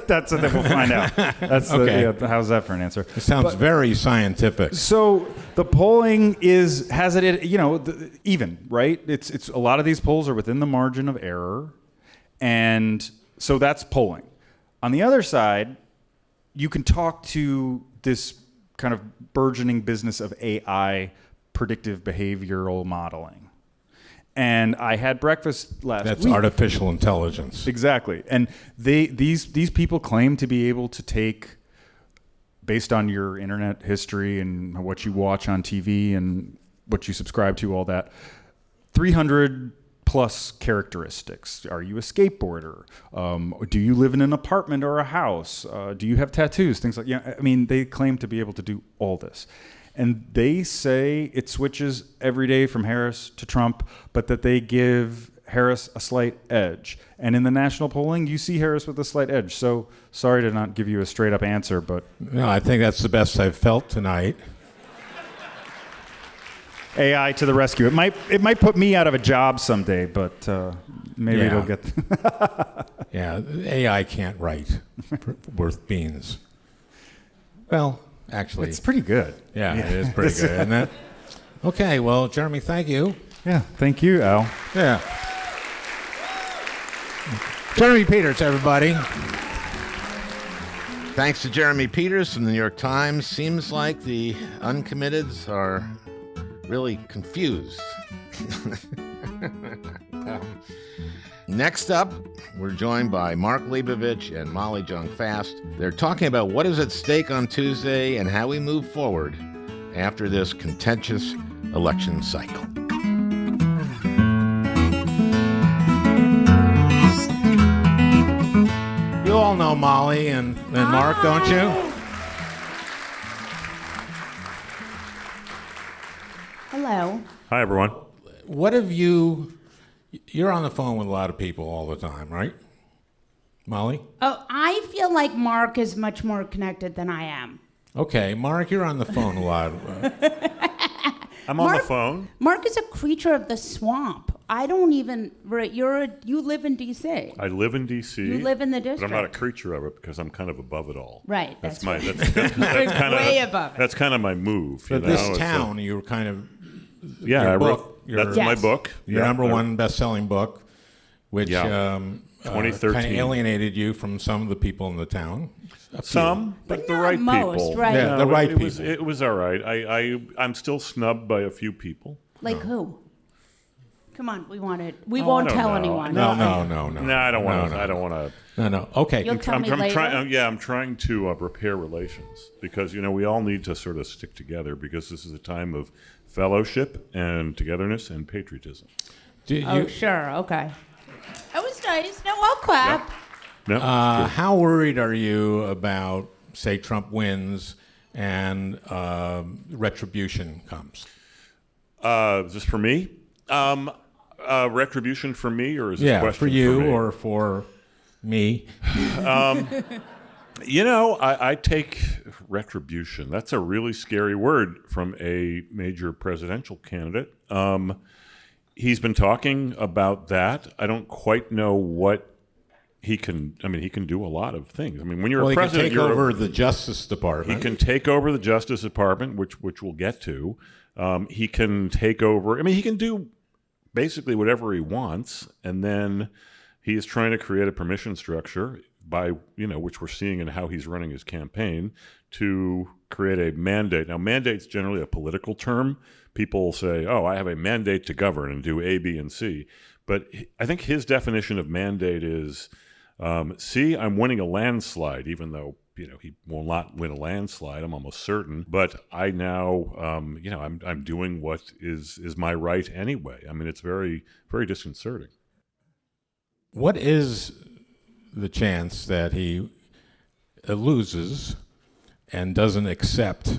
That's what we'll find out. That's okay. How's that for an answer? It sounds very scientific. So the polling has it even, right? It's a lot of these polls are within the margin of error, and so that's polling. On the other side, you can talk to this kind of burgeoning business of AI, predictive behavioral modeling. And I had breakfast last week. That's artificial intelligence. Exactly. And these people claim to be able to take, based on your internet history and what you watch on TV and what you subscribe to, all that, 300 plus characteristics. Are you a skateboarder? Do you live in an apartment or a house? Do you have tattoos? Things like, they claim to be able to do all this. And they say it switches every day from Harris to Trump, but that they give Harris a slight edge. And in the national polling, you see Harris with a slight edge. So sorry to not give you a straight up answer, but... No, I think that's the best I've felt tonight. AI to the rescue. It might put me out of a job someday, but maybe it'll get... Yeah, AI can't write worth beans. Well... Actually, it's pretty good. Yeah, it is pretty good, isn't it? Okay, well, Jeremy, thank you. Yeah, thank you, Al. Yeah. Jeremy Peters, everybody. Thanks to Jeremy Peters from the New York Times. Seems like the uncommitteds are really confused. Next up, we're joined by Mark Leibovich and Molly Jong-Fast. They're talking about what is at stake on Tuesday and how we move forward after this contentious election cycle. You all know Molly and Mark, don't you? Hello. Hi, everyone. What have you're on the phone with a lot of people all the time, right? Molly? Oh, I feel like Mark is much more connected than I am. Okay, Mark, you're on the phone a lot. I'm on the phone. Mark is a creature of the swamp. I don't even. You live in D.C. I live in D.C. You live in the district. But I'm not a creature of it because I'm kind of above it all. Right. That's right. that's kind way of above it. That's kind of my move. But this town, you were kind of. Yeah, I wrote. That's my Yes. book. Your number one best-selling book, which 2013 kind of alienated you from some of the people in the town. Some, but the not right most, people. right? Yeah, the right it people. It was all right. I'm still snubbed by a few people. Like who? Come on, we want it. We won't tell anyone. No. No, I don't want to. I don't want to. No. Okay. You'll tell me later? I'm trying to repair relations because we all need to sort of stick together because this is a time of fellowship and togetherness and patriotism. Sure. Okay. That was nice. No, I'll clap. No, How worried are you about, say, Trump wins and retribution comes? is this for me? Retribution for me, or is this a question for you me? or for me? I take retribution. That's a really scary word from a major presidential candidate. He's been talking about that. I don't quite know what he can. I mean, he can do a lot of things. I mean, when you're a president, he can take over the Justice Department. He can take over the Justice Department, which we'll get to. He can take over. I mean, he can do basically whatever he wants, and then he is trying to create a permission structure by, which we're seeing in how he's running his campaign to create a mandate. Now, mandate's generally a political term. People say, oh, I have a mandate to govern and do A, B, and C. But I think his definition of mandate is, see, I'm winning a landslide, even though, he will not win a landslide, I'm almost certain. But I now, I'm doing what is my right anyway. I mean, it's very, very disconcerting. What is the chance that he loses and doesn't accept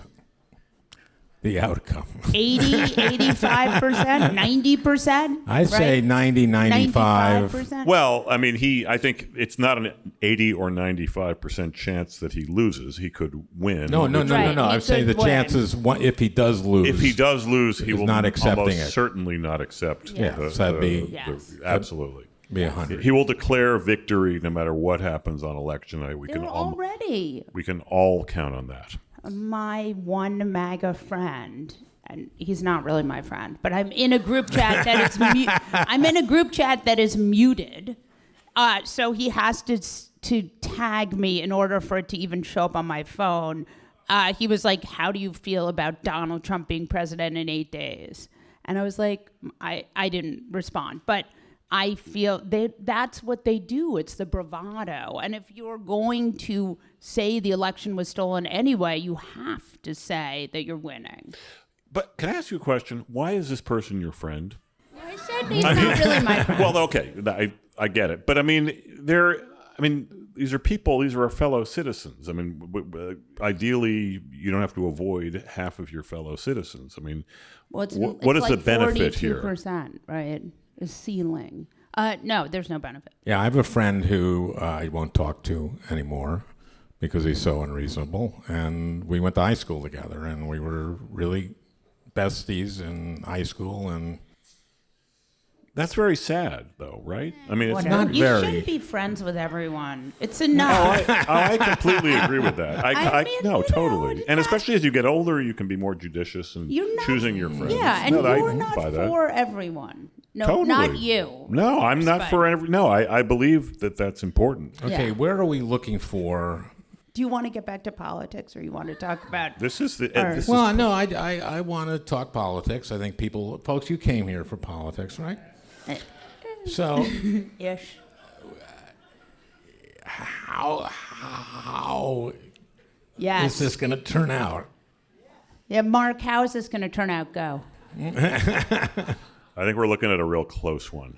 the outcome? 80, 85%, 90%? I say 90, 95. 95%? Well, I mean, I think it's not an 80 or 95% chance that he loses. He could win. No. Right, I'm he saying the could win. chances, if he does lose. If he does lose, he He's will not accepting almost it. certainly not accept. Yeah, so that'd be- Yes. Absolutely. Be 100. He will declare victory no matter what happens on election night. We They're already. we can all count on that. My one MAGA friend, and he's not really my friend, but I'm in a group chat that is I'm in a group chat that is muted. So he has to tag me in order for it to even show up on my phone. He was like, "How do you feel about Donald Trump being president in 8 days?" And I was like, I didn't respond, but I feel that's what they do. It's the bravado. And if you're going to say the election was stolen anyway, you have to say that you're winning. But can I ask you a question? Why is this person your friend? I said he's not really my friend. Well, okay, I get it. But I mean, these are people. These are our fellow citizens. I mean, ideally, you don't have to avoid half of your fellow citizens. I mean, Well, what is like the benefit here? 42%, right? The ceiling. No, there's no benefit. Yeah, I have a friend who I won't talk to anymore because he's so unreasonable. And we went to high school together, and we were really besties in high school. And That's very sad, though, right? I mean, it's Whatever. not You very- shouldn't be friends with everyone. It's Oh, enough. I completely agree with that. I mean, no, you totally. know, And especially as you get older, you can be more judicious in You're not, choosing your friends. Yeah, and No, I you're not buy that. for everyone. No, Totally. not you. No, I'm not But- for every. No, I believe that that's important. okay, Yeah. where are we looking for? Do you want to get back to politics, or you want to talk about? This is the. Or- This Well, is, no, I want to talk politics. I think folks, you came here for politics, right? So Ish. how Yes. is this going to turn out? Yeah, Mark, how is this going to turn out? Go. I think we're looking at a real close one.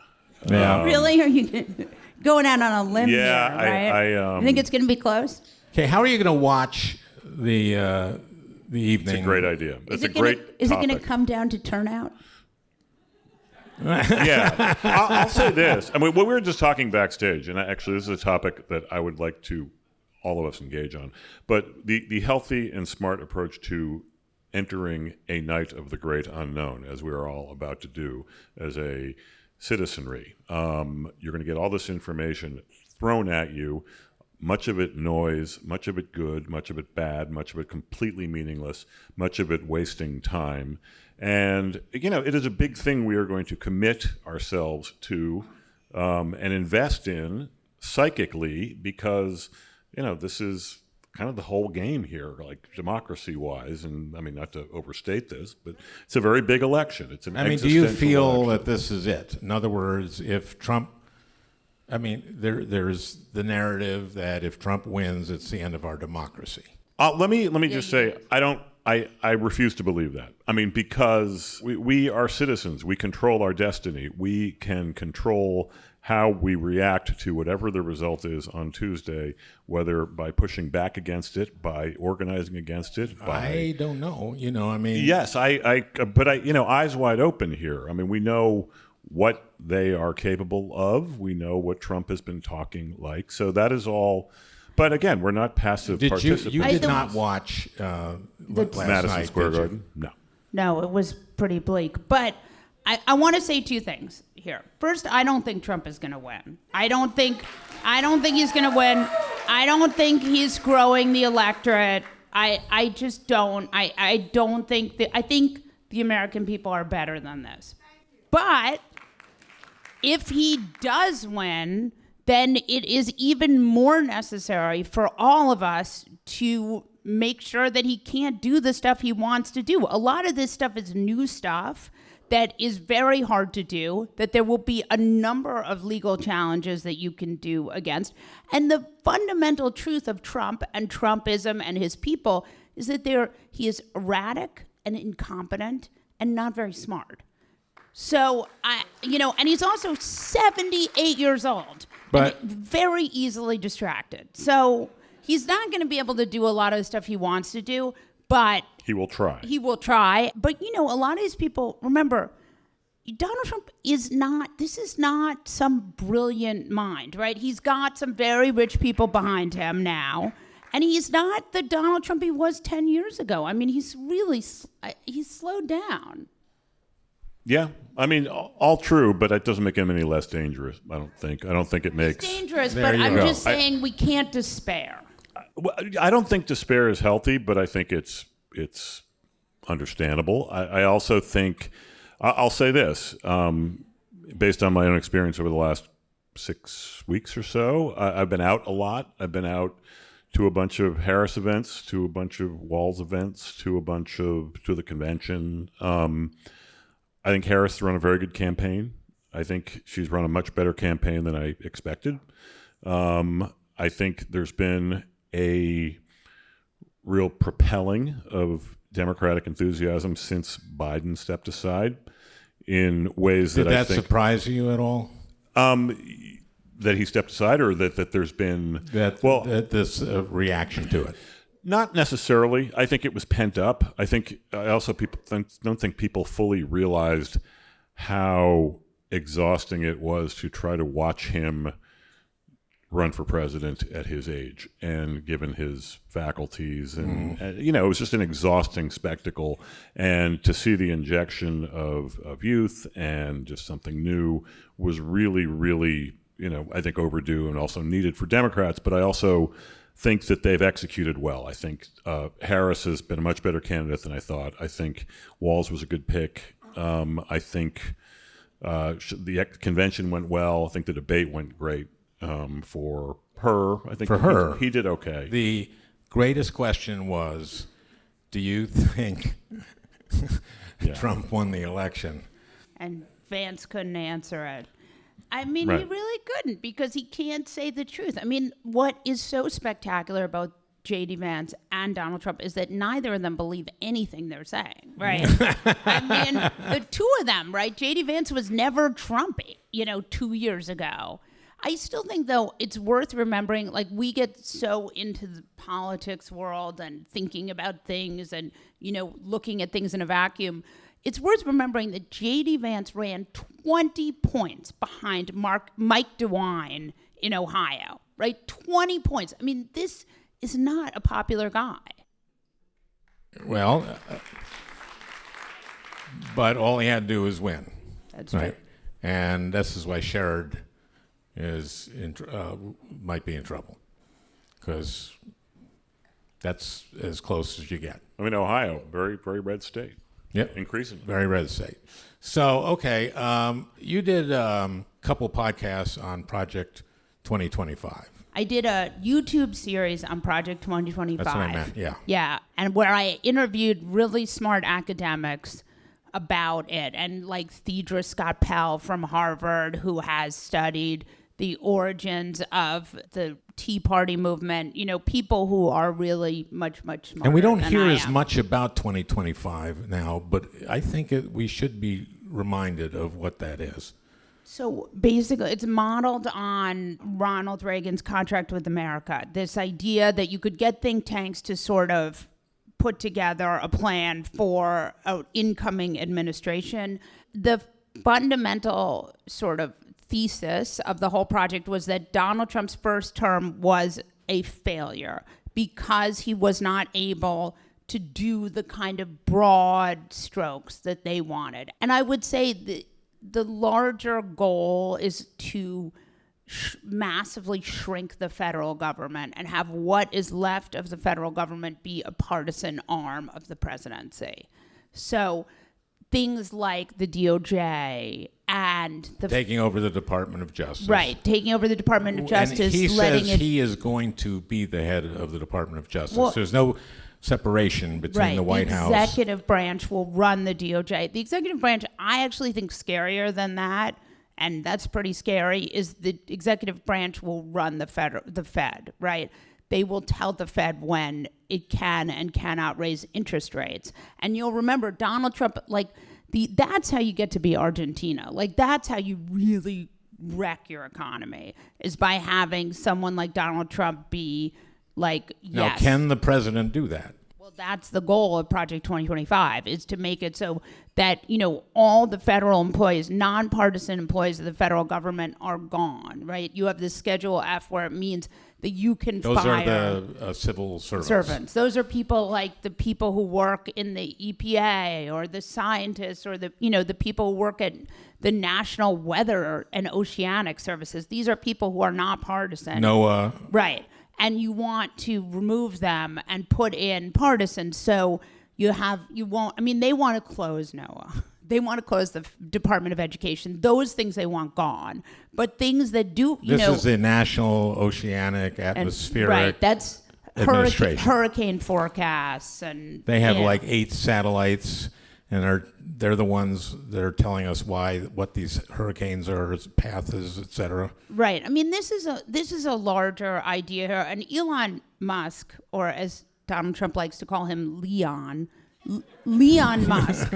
Yeah. Really? Are you going out on a limb Yeah, here, right? I you think it's going to be close? Okay, how are you going to watch the evening? It's a great idea. It's a it gonna, great. Is it going to topic. come down to turnout? Yeah, I'll say this. I mean, what we were just talking backstage, and actually, this is a topic that I would like to all of us engage on. But the healthy and smart approach to entering a night of the great unknown, as we are all about to do as a citizenry. You're going to get all this information thrown at you, much of it noise, much of it good, much of it bad, much of it completely meaningless, much of it wasting time. And, it is a big thing we are going to commit ourselves to and invest in psychically because, this is kind of the whole game here, like democracy-wise. And I mean, not to overstate this, but it's a very big election. It's an I mean, do you existential feel election. that this is it? In other words, if Trump, I mean, there's the narrative that if Trump wins, it's the end of our democracy. Let me just say, I refuse to believe that. I mean, because we are citizens. We control our destiny. We can control how we react to whatever the result is on Tuesday, whether by pushing back against it, by organizing against it. I don't know. I mean, Yes, but eyes wide open here. I mean, we know what they are capable of. We know what Trump has been talking like. So that is all. But again, we're not passive participants. You did not watch last Madison night, Square did you? Garden? No. No, it was pretty bleak. But I want to say two things here. First, I don't think Trump is going to win. I don't think he's going to win. I don't think he's growing the electorate. I just don't. I don't think that. I think the American people are better than this. But if he does win, then it is even more necessary for all of us to make sure that he can't do the stuff he wants to do. A lot of this stuff is new stuff that is very hard to do, that there will be a number of legal challenges that you can do against. And the fundamental truth of Trump and Trumpism and his people is that he is erratic and incompetent and not very smart. So, and he's also 78 years old, but and very easily distracted. So he's not going to be able to do a lot of the stuff he wants to do, but He will try. But, a lot of these people, remember, Donald Trump is not some brilliant mind, right? He's got some very rich people behind him now. And he's not the Donald Trump he was 10 years ago. I mean, he's slowed down. Yeah, I mean, all true, but that doesn't make him any less dangerous. I don't think it makes. It's dangerous, There but you I'm go. just saying we can't despair. Well, I don't think despair is healthy, but I think it's understandable. I also think I'll say this, based on my own experience over the last 6 weeks or so. I've been out a lot. I've been out to a bunch of Harris events, to a bunch of Walz events, to the convention. I think Harris run a very good campaign. I think she's run a much better campaign than I expected. I think there's been a real propelling of Democratic enthusiasm since Biden stepped aside in ways did that I think surprise you at all? that he stepped aside, or that there's been This reaction to it. Not necessarily. I think it was pent up. I also don't think people fully realized how exhausting it was to try to watch him run for president at his age and given his faculties. And it was just an exhausting spectacle. And to see the injection of youth and just something new was really, really, I think overdue and also needed for Democrats. But I also think that they've executed well. I think Harris has been a much better candidate than I thought. I think Walz was a good pick. I think the convention went well. I think the debate went great for her. I think he did okay. The greatest question was, do you think Trump won the election? And Vance couldn't answer it. I mean, Right. he really couldn't, because he can't say the truth. I mean, what is so spectacular about J.D. Vance and Donald Trump is that neither of them believe anything they're saying, right? I mean, the two of them, right? J.D. Vance was never Trumpy, 2 years ago. I still think, though, it's worth remembering, like, we get so into the politics world and thinking about things and, looking at things in a vacuum. It's worth remembering that J.D. Vance ran 20 points behind Mike DeWine in Ohio, right? 20 points. I mean, this is not a popular guy. Well, but all he had to do was win. That's right. right. And this is why Sherrod might be in trouble, because that's as close as you get. I mean, Ohio, very, very red state. Yep. Increasingly. Very red state. So, okay, you did a couple podcasts on Project 2025. I did a YouTube series on Project 2025. That's what I meant, yeah. Yeah, and where I interviewed really smart academics about it, and like Thedra Scott Pell from Harvard, who has studied the origins of the Tea Party movement, people who are really much, much smarter. And we don't than hear I as am. much about 2025 now, but I think we should be reminded of what that is. So basically, it's modeled on Ronald Reagan's Contract with America. This idea that you could get think tanks to sort of put together a plan for an incoming administration. The fundamental sort of thesis of the whole project was that Donald Trump's first term was a failure because he was not able to do the kind of broad strokes that they wanted. And I would say that the larger goal is to massively shrink the federal government and have what is left of the federal government be a partisan arm of the presidency. So things like the DOJ and the Taking over the Department of Justice. right, taking over the Department of Justice, And he letting says it he is going to be the head of the Department of Justice. Well, There's no separation between the White House. The executive branch will run the DOJ. The executive branch, I actually think scarier than that, and that's pretty scary, is the executive branch will run the Fed, right? They will tell the Fed when it can and cannot raise interest rates. And you'll remember Donald Trump, that's how you get to be Argentina. That's how you really wreck your economy, is by having someone like Donald Trump be Now, yes. can the president do that? Well, that's the goal of Project 2025, is to make it so that, all the federal employees, nonpartisan employees of the federal government are gone, right? You have this Schedule F where it means that you can Those fire are the civil servants. Those are people like the people who work in the EPA or the scientists or the people who work at the National Weather and Oceanic Services. These are people who are not partisan. NOAA. Right. And you want to remove them and put in partisan. So they want to close NOAA. They want to close the Department of Education. Those things they want gone. But things that do, This is the National Oceanic Atmospheric right, that's Administration. hurricane forecasts. And They have 8 satellites, and they're the ones that are telling us what these hurricanes are, its path is, et cetera. Right. This is a larger idea here. And Elon Musk, or as Donald Trump likes to call him, Leon Musk,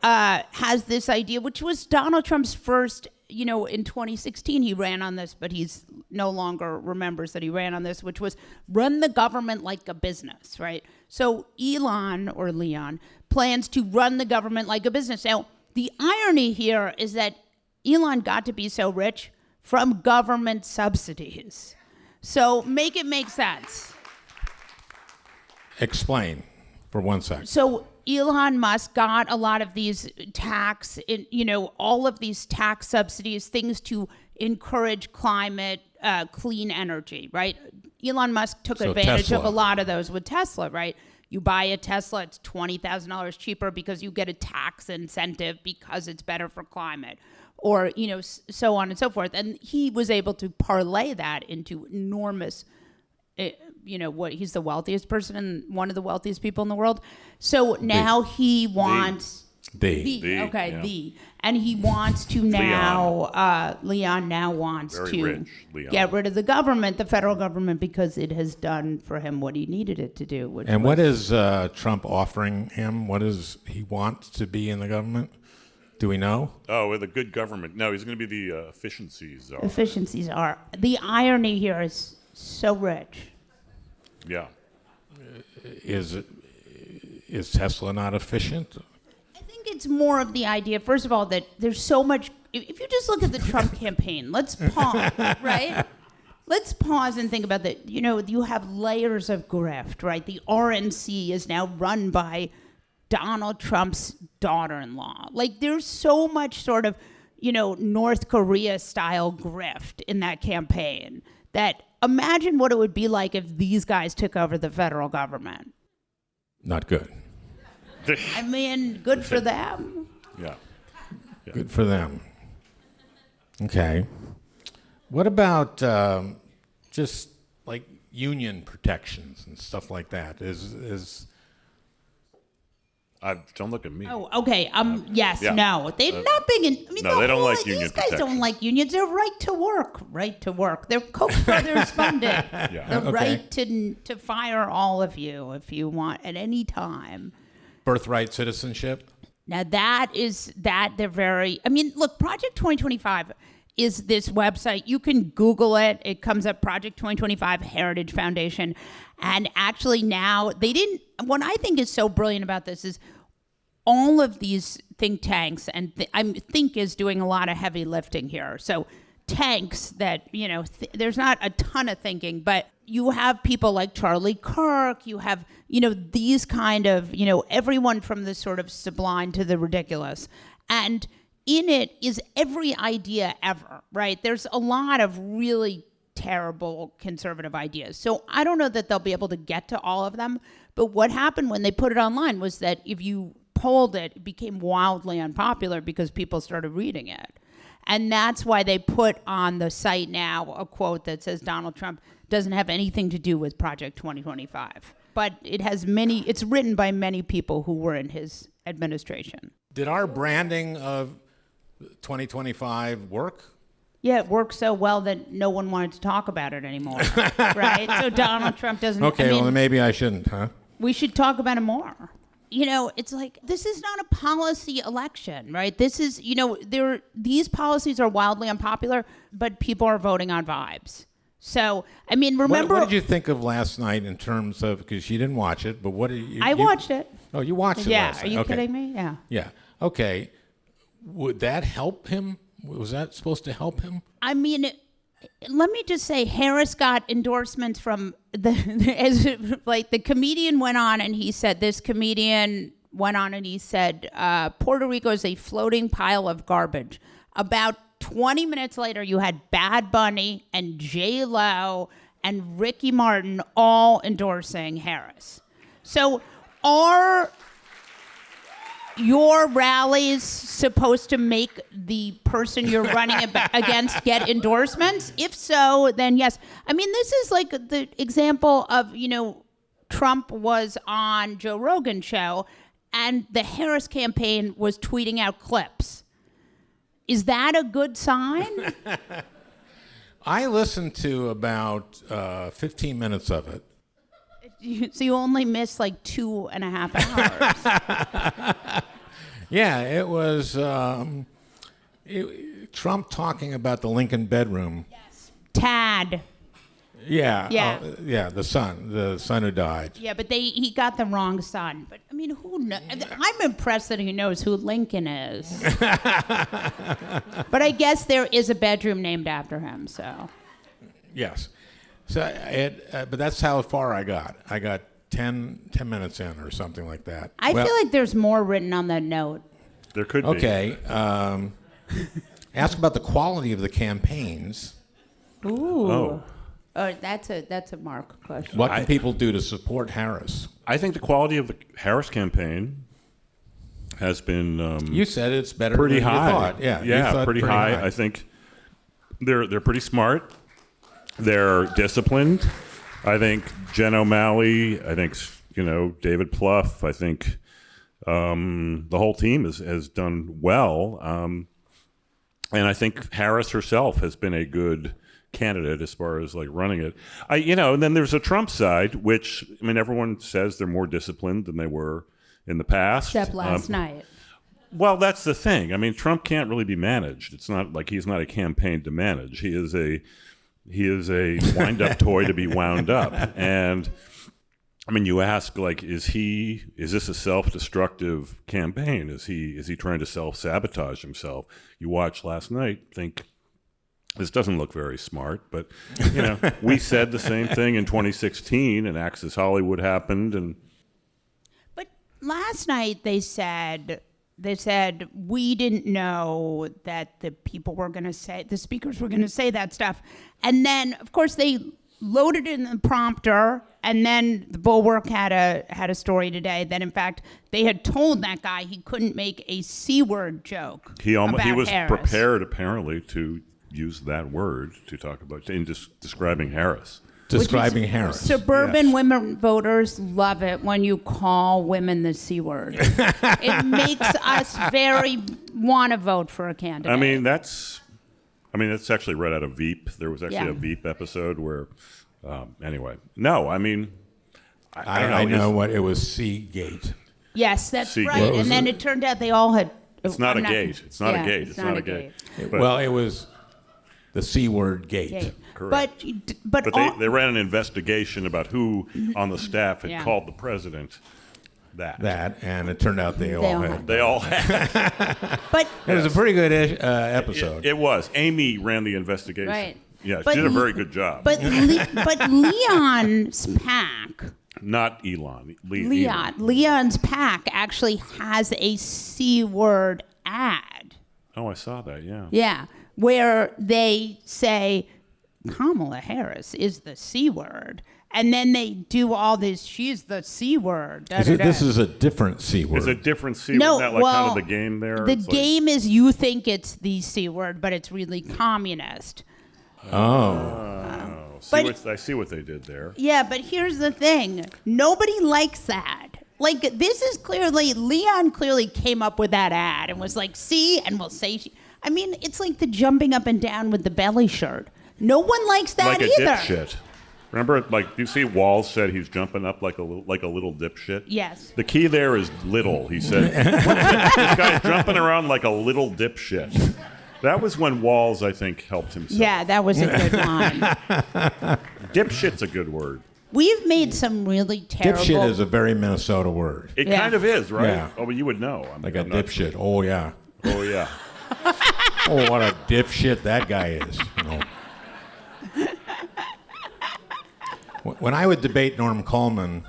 has this idea, which was Donald Trump's first, in 2016, he ran on this, but he's no longer remembers that he ran on this, which was run the government like a business, right? So Elon, or Leon, plans to run the government like a business. Now, the irony here is that Elon got to be so rich from government subsidies. So make it make sense. Explain for 1 second. So Elon Musk got a lot of these all of these tax subsidies, things to encourage climate, clean energy, right? Elon Musk took advantage Tesla. of a lot of those with Tesla, right? You buy a Tesla, it's $20,000 cheaper because you get a tax incentive because it's better for climate, or, so on and so forth. And he was able to parlay that into enormous he's the wealthiest person and one of the wealthiest people in the world. So now he wants and he wants to now Leon now wants Very to rich, Leon. get rid of the government, the federal government, because it has done for him what he needed it to do. And what is Trump offering him? What does he want to be in the government? Do we know? Oh, with a good government. No, he's going to be the efficiencies czar. Efficiencies are. The irony here is so rich. Yeah. Is Tesla not efficient? I think it's more of the idea, first of all, that there's so much. If you just look at the Trump campaign, let's pause, right? Let's pause and think about that. You have layers of grift, right? The RNC is now run by Donald Trump's daughter-in-law. There's so much sort of, North Korea style grift in that campaign that imagine what it would be like if these guys took over the federal government. Not good. Good for them. Yeah. Good for them. Okay. What about just like union protections and stuff like that? Is Don't look at me. Oh, okay. Yes, Yeah. no. They're not big in. I mean, No, they don't like union These guys protection. don't like unions. They're right to work. Right to work. They're Koch brothers funded. Yeah. The right to fire all of you if you want at any time. birthright citizenship? Now they're very. I mean, look, Project 2025 is this website. You can Google it. It comes up, Project 2025 Heritage Foundation. And actually now what I think is so brilliant about this is all of these think tanks, and I think is doing a lot of heavy lifting here. So tanks that, there's not a ton of thinking, but you have people like Charlie Kirk, you have, these kind of, everyone from the sort of sublime to the ridiculous. And in it is every idea ever, right? There's a lot of really terrible conservative ideas. So I don't know that they'll be able to get to all of them. But what happened when they put it online was that if you polled it, it became wildly unpopular because people started reading it. And that's why they put on the site now a quote that says Donald Trump doesn't have anything to do with Project 2025. But it's written by many people who were in his administration. Did our branding of 2025 work? Yeah, it worked so well that no one wanted to talk about it anymore, right? So Donald Trump doesn't. Okay, well, then maybe I shouldn't, huh? We should talk about it more. It's like, this is not a policy election, right? This is, these policies are wildly unpopular, but people are voting on vibes. So, I mean, remember. What did you think of last night in terms of, because you didn't watch it, but what did you. I watched it. Oh, you watched it last Yeah, night. are you Okay. kidding me? Yeah. Yeah. Okay. Would that help him? Was that supposed to help him? I mean, let me just say, Harris got endorsements from the comedian went on and he said, Puerto Rico is a floating pile of garbage. About 20 minutes later, you had Bad Bunny and J-Lo and Ricky Martin all endorsing Harris. So are your rallies supposed to make the person you're running against get endorsements? If so, then yes. I mean, this is like the example of, Trump was on Joe Rogan's show and the Harris campaign was tweeting out clips. Is that a good sign? I listened to about 15 minutes of it. So you only missed like 2.5 hours. Yeah, it was Trump talking about the Lincoln bedroom. Tad. Yeah. Yeah. The son who died. Yeah, but he got the wrong son. But I mean, who knows? I'm impressed that he knows who Lincoln is. But I guess there is a bedroom named after him. So. Yes. So but that's how far I got. I got 10 minutes in or something like that. I feel like there's more written on that note. There could be. Okay. Ask about the quality of the campaigns. Ooh. Oh, that's a Mark question. What can people do to support Harris? I think the quality of the Harris campaign has been You said it's better pretty than high. you thought. Yeah, you yeah, thought pretty high. I think they're pretty smart. They're disciplined. I think Jen O'Malley. I think David Plouffe. I think the whole team has done well. And I think Harris herself has been a good candidate as far as like running it. And then there's a Trump side, which everyone says they're more disciplined than they were in the past. Except last night. Well, that's the thing. Trump can't really be managed. It's not like he's not a campaign to manage. He is a wind-up toy to be wound up. And you ask, like, is this a self-destructive campaign? Is he trying to self-sabotage himself? You watch last night, think this doesn't look very smart, but we said the same thing in 2016, and Access Hollywood happened, But last night they said we didn't know that the speakers were going to say that stuff. And then, of course, they loaded it in the prompter, and then the Bulwark had a story today that, in fact, they had told that guy he couldn't make a C-word joke. he was Harris. prepared, apparently, to used that word to talk about in describing Harris. Describing Harris. Suburban women voters love it when you call women the C word. It makes us very want to vote for a candidate. I mean, that's actually right out of Veep. There was actually a Veep episode where, anyway. No, I mean, I don't know. I know what it was. Seagate. Yes, that's See, right. And then it turned out they all had. It's not a gate. It's not a gate. It's not a gate. Well, it was the C word gate. Correct. But they ran an investigation about who on the staff had called the president that. And it turned out they all had. They all had. But It was a pretty good episode. It was. Amy ran the investigation. Right. Yeah, But she did a very good job. but Leon's PAC. Not Elon. Leon's PAC actually has a C word ad. Oh, I saw that. Yeah. Yeah, where they say Kamala Harris is the C word, and then they do all this. She's the C word. This is a different C word. It's a different C No, word. Isn't that like well, kind of the game there? The It's like- game is you think it's the C word, but it's really communist. I see what they did there. Yeah, but here's the thing. Nobody likes that. Like, this is clearly, Leon clearly came up with that ad and was like, see, and we'll say, I mean, it's like the jumping up and down with the belly shirt. No one likes that Like a either. dipshit. Remember, like, you see Walls said he's jumping up like a little dipshit? Yes. The key there is little, he said. This guy's jumping around like a little dipshit. That was when Walls, I think, helped himself. Yeah, that was a good line. Dipshit's a good word. We've made some really terrible... Dipshit is a very Minnesota word. It Yeah. kind of is, right? Yeah. Oh, but you would know. Like a dipshit. Oh, yeah. Oh, yeah. Oh, what a dipshit that guy is. You know. When I would debate Norm Coleman,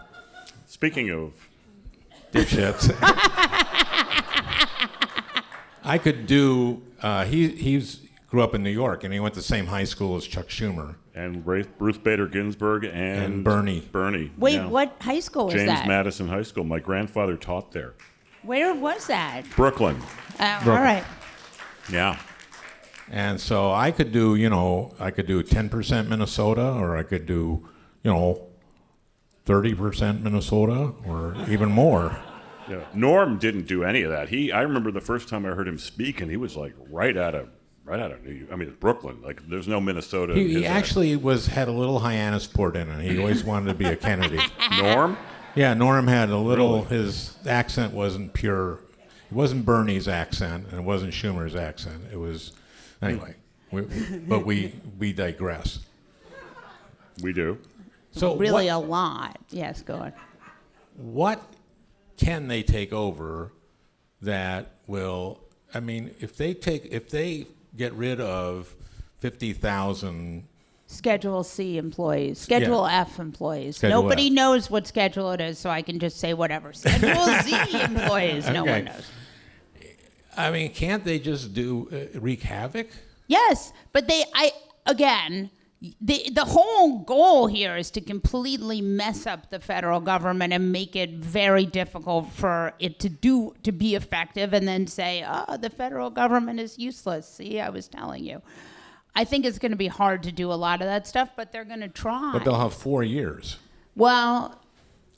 Speaking of, dipshits, I could do. He's grew up in New York, and he went to the same high school as Chuck Schumer and Ruth Bader Ginsburg and Bernie. Wait, yeah. what high school was James that? Madison High School. My grandfather taught there. Where was that? Brooklyn. All right. Yeah. And so I could do, I could do 10% Minnesota, or I could do, 30% Minnesota, or even more. Yeah. Norm didn't do any of that. I remember the first time I heard him speak, and he was like right out of New York. I mean, Brooklyn. Like, there's no Minnesota. in He his actually had a little Hyannisport in it. He always wanted to be a Kennedy. Norm? Yeah, Norm had a little. His accent wasn't pure. It wasn't Bernie's accent, and it wasn't Schumer's accent. It was, anyway. But we digress. We do. So Really a lot. Yes, go on. what can they take over that will? I mean, if they get rid of 50,000. Schedule C employees, Schedule F employees. Schedule Nobody F. knows what schedule it is, so I can just say whatever. Schedule Z employees. No Okay. one knows. I mean, can't they just wreak havoc? Yes, but the whole goal here is to completely mess up the federal government and make it very difficult for it to be effective, and then say, "Oh, the federal government is useless." See, I was telling you. I think it's going to be hard to do a lot of that stuff, but they're going to try. But they'll have 4 years, Well,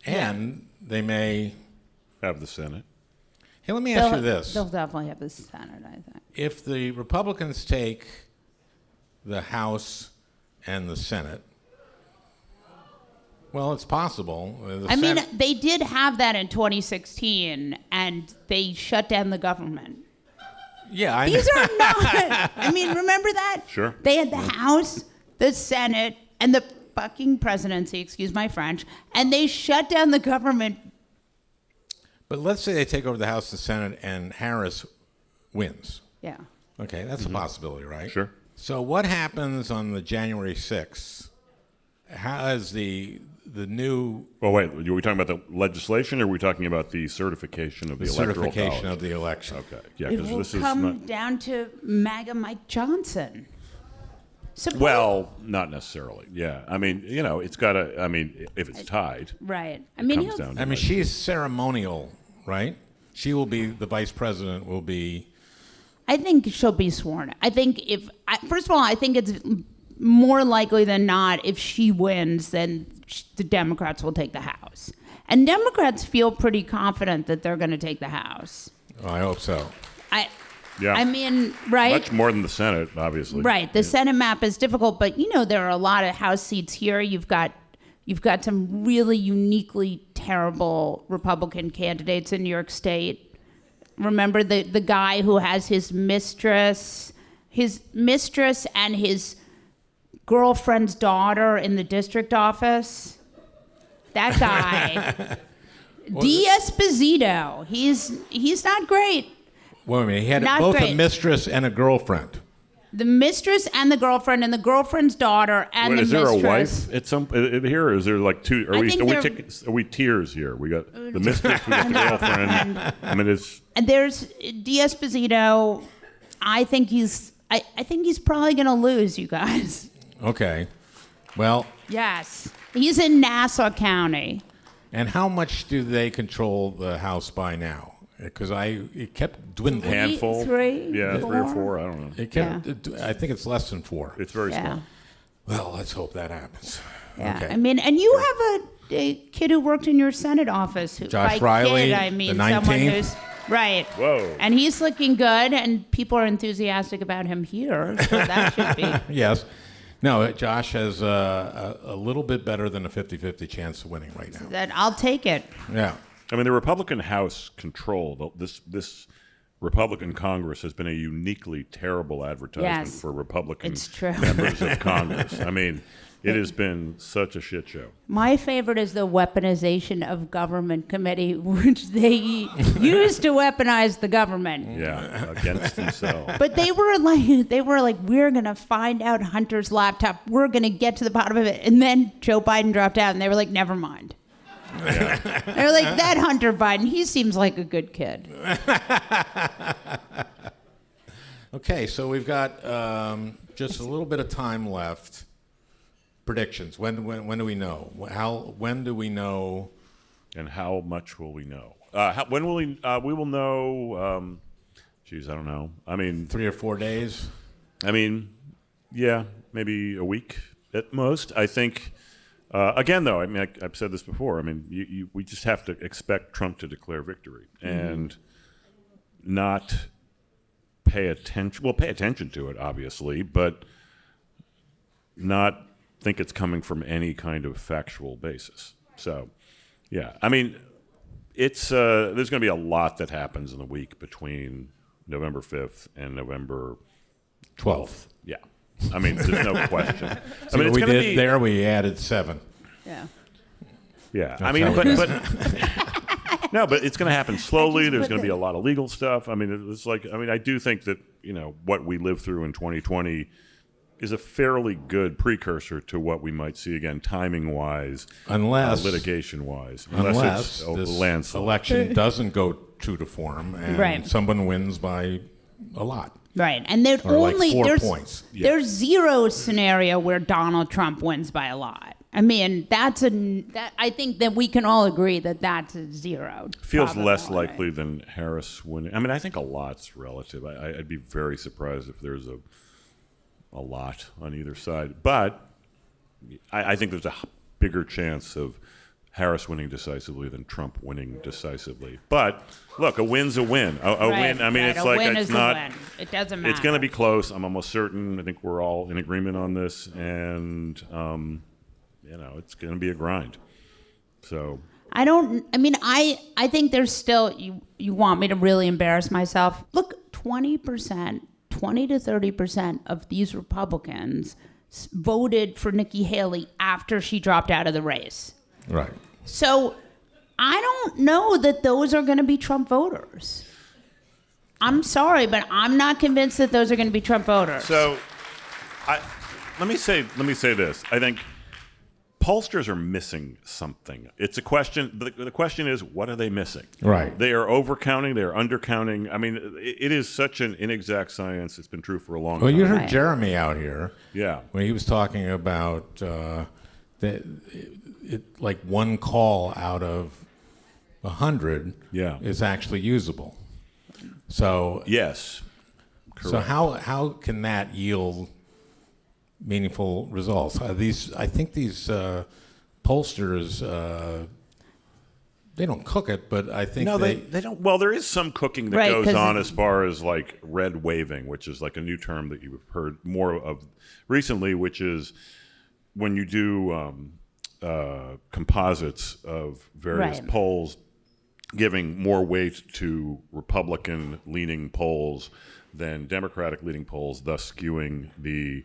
and they may. Have the Senate. Hey, let me ask you this: they'll definitely have the Senate, I think. if the Republicans take the House and the Senate, well, it's possible. I mean, they did have that in 2016, and they shut down the government. yeah, These are not. I mean, remember that? Sure. They had the House, the Senate, and the fucking presidency, excuse my French, and they shut down the government. But let's say they take over the House, the Senate, and Harris wins. Yeah. Okay, that's a possibility, right? Sure. So what happens on the January 6th? How is the new Well, wait. Are we talking about the legislation, or are we talking about the certification of the electoral certification college? of the election? Okay. Yeah, It because will this is come not. down to MAGA Mike Johnson. Well, not necessarily. Yeah. I mean, it's got to. I mean, if it's tied, Right. I mean, comes down to I mean, like- she's ceremonial, right? She will be, the vice president will be I think she'll be sworn. I think first of all, I think it's more likely than not, if she wins, then the Democrats will take the House. And Democrats feel pretty confident that they're going to take the House. Oh, I hope so. I mean, right? Much more than the Senate, obviously. Right. The Senate map is difficult, but there are a lot of House seats here. You've got some really uniquely terrible Republican candidates in New York State. Remember the guy who has his mistress and his girlfriend's daughter in the district office? That guy. D'Esposito. He's not great. Wait a minute. He had Not both great. a mistress and a girlfriend. The mistress and the girlfriend's daughter, and Wait, the is there mistress. a wife at some here? Or is there like two? I think Are we tiers here? We got the mistress, we got the girlfriend. I mean, it's And there's D'Esposito. I think he's probably going to lose, you guys. Okay. Well, Yes. He's in Nassau County. and how much do they control the House by now? Because it kept dwindling. handful. Three, 3 or four? 4. I don't know. It kept. I think it's less than 4. It's very Yeah. small. Well, let's hope that happens. Yeah. Okay. I mean, and you have a kid who worked in your Senate office. Josh by Riley, kid, I mean, the someone 19th. who's right. Whoa. And he's looking good, and people are enthusiastic about him here. So that should be. Yes. No, Josh has a little bit better than a 50-50 chance of winning right now. That I'll take it. Yeah. I mean, the Republican House control, this Republican Congress has been a uniquely terrible advertisement Yes, for Republican it's true. members of Congress. I mean, it has been such a shit show. My favorite is the weaponization of government committee, which they used to weaponize the government. Yeah, against themselves. But they were like, we're gonna find out Hunter's laptop. We're gonna get to the bottom of it. And then Joe Biden dropped out, and they were like, never mind. Yeah. They were like, that Hunter Biden, he seems like a good kid. Okay, so we've got just a little bit of time left. Predictions. When do we know? When do we know? And how much will we know? When will we? We will know. Geez, I don't know. I mean, 3 or 4 days. I mean, yeah, maybe a week at most. I think. Again, though, I mean, I've said this before. I mean, we just have to expect Trump to declare victory and not pay attention. Well, pay attention to it, obviously, but not think it's coming from any kind of factual basis. So, yeah, I mean, it's there's going to be a lot that happens in the week between November 5th and November 12th. Yeah. I mean, there's no question. I So mean, it's we going to did be there. We added 7. Yeah. Yeah, I That's mean, how it is. but no, but it's going to happen slowly. There's put going to be the- a lot of legal stuff. I mean, it's like, I mean, I do think that what we lived through in 2020 is a fairly good precursor to what we might see again, timing wise, Unless litigation wise, unless it's a this landslide. election doesn't go true to form and Right. someone wins by a lot. Right. And there's Or like only 4 there's points. there's zero scenario where Donald Trump wins by a lot. I mean, I think that we can all agree that that's a zero. Feels probability. less likely than Harris winning. I mean, I think a lot's relative. I'd be very surprised if there's a lot on either side. But I think there's a bigger chance of Harris winning decisively than Trump winning decisively. But look, a win's a win. A win. I mean, right. it's A like win it's is not. a win. It doesn't matter. It's going to be close. I'm almost certain. I think we're all in agreement on this, and it's going to be a grind. So I think there's still, you want me to really embarrass myself? Look, 20 to 30% of these Republicans voted for Nikki Haley after she dropped out of the race. Right. So I don't know that those are going to be Trump voters. I'm sorry, but I'm not convinced that those are going to be Trump voters. So, let me say this. I think pollsters are missing something. It's a question. The question is, what are they missing? Right. They are overcounting. They are undercounting. I mean, it is such an inexact science. It's been true for a long Well, time. you heard Right. Jeremy out here. Yeah. When he was talking about like one call out of 100 Yeah. is actually usable. So Yes. So how can that yield meaningful results? I think these pollsters, they don't cook it, but I think they don't. Well, there is some cooking that Right, goes 'cause on as far as like red waving, which is like a new term that you've heard more of recently, which is when you do composites of various Right. polls, giving more weight to Republican-leaning polls than Democratic-leaning polls, thus skewing the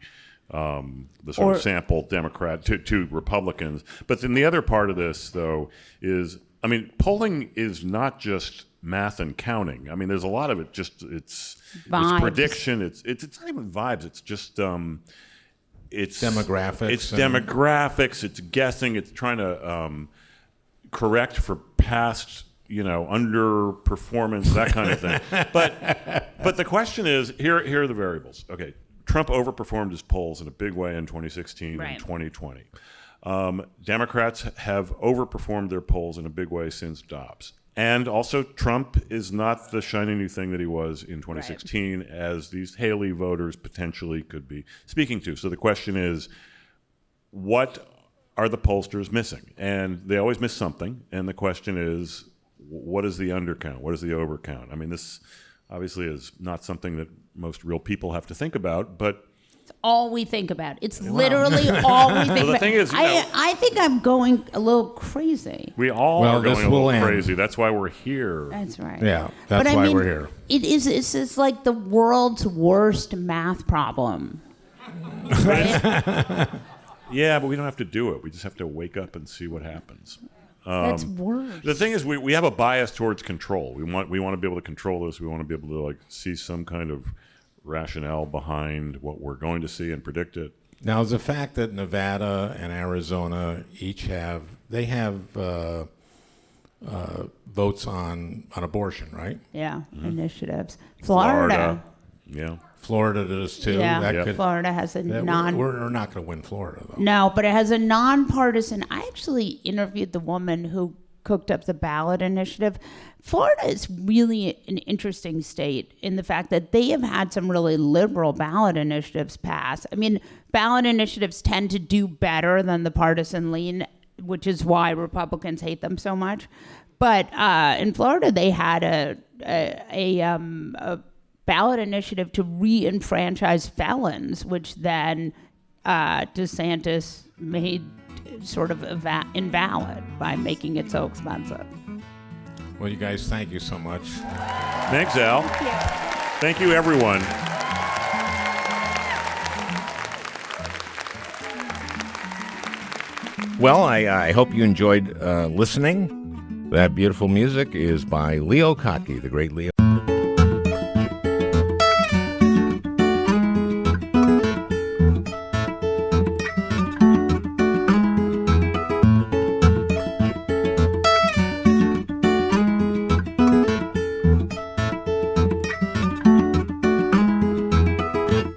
sort of sample Democrat to Republicans. But then the other part of this, though, is, I mean, polling is not just math and counting. I mean, there's a lot of it. It's Vibes. prediction. It's not even vibes. It's just it's demographics. It's demographics. It's guessing. It's trying to correct for past, underperformance, that kind of thing. But the question is, here are the variables. Okay, Trump overperformed his polls in a big way in 2016 Right. and 2020. Democrats have overperformed their polls in a big way since Dobbs. And also, Trump is not the shiny new thing that he was in 2016, as these Haley voters potentially could be speaking to. So the question is, what are the pollsters missing? And they always miss something. And the question is, what is the undercount? What is the overcount? I mean, this obviously is not something that most real people have to think about, but All we think about. It's literally all we think Well, the about. thing is, I think I'm going a little crazy. we all Well, are going this a little will end. crazy. That's why we're here. That's right. Yeah, that's But I why mean, we're here. It's like the world's worst math problem. Right? Yeah, but we don't have to do it. We just have to wake up and see what happens. That's worse. The thing is, we have a bias towards control. We want to be able to control this. We want to be able to see some kind of rationale behind what we're going to see and predict it. Now, is the fact that Nevada and Arizona each have votes on abortion, right? Yeah, Mm-hmm. initiatives. Florida. Yeah. Florida does too. Yeah, That Yep. could, Florida has a non. we're not going to win Florida, though. No, but it has a nonpartisan. I actually interviewed the woman who cooked up the ballot initiative. Florida is really an interesting state in the fact that they have had some really liberal ballot initiatives pass. I mean, ballot initiatives tend to do better than the partisan lean, which is why Republicans hate them so much. But in Florida, they had a ballot initiative to re-enfranchise felons, which then DeSantis made sort of invalid by making it so expensive. Well, you guys, thank you so much. Thanks, Al. Thank you, everyone. Well, I hope you enjoyed listening. That beautiful music is by Leo Kottke, the great Leo.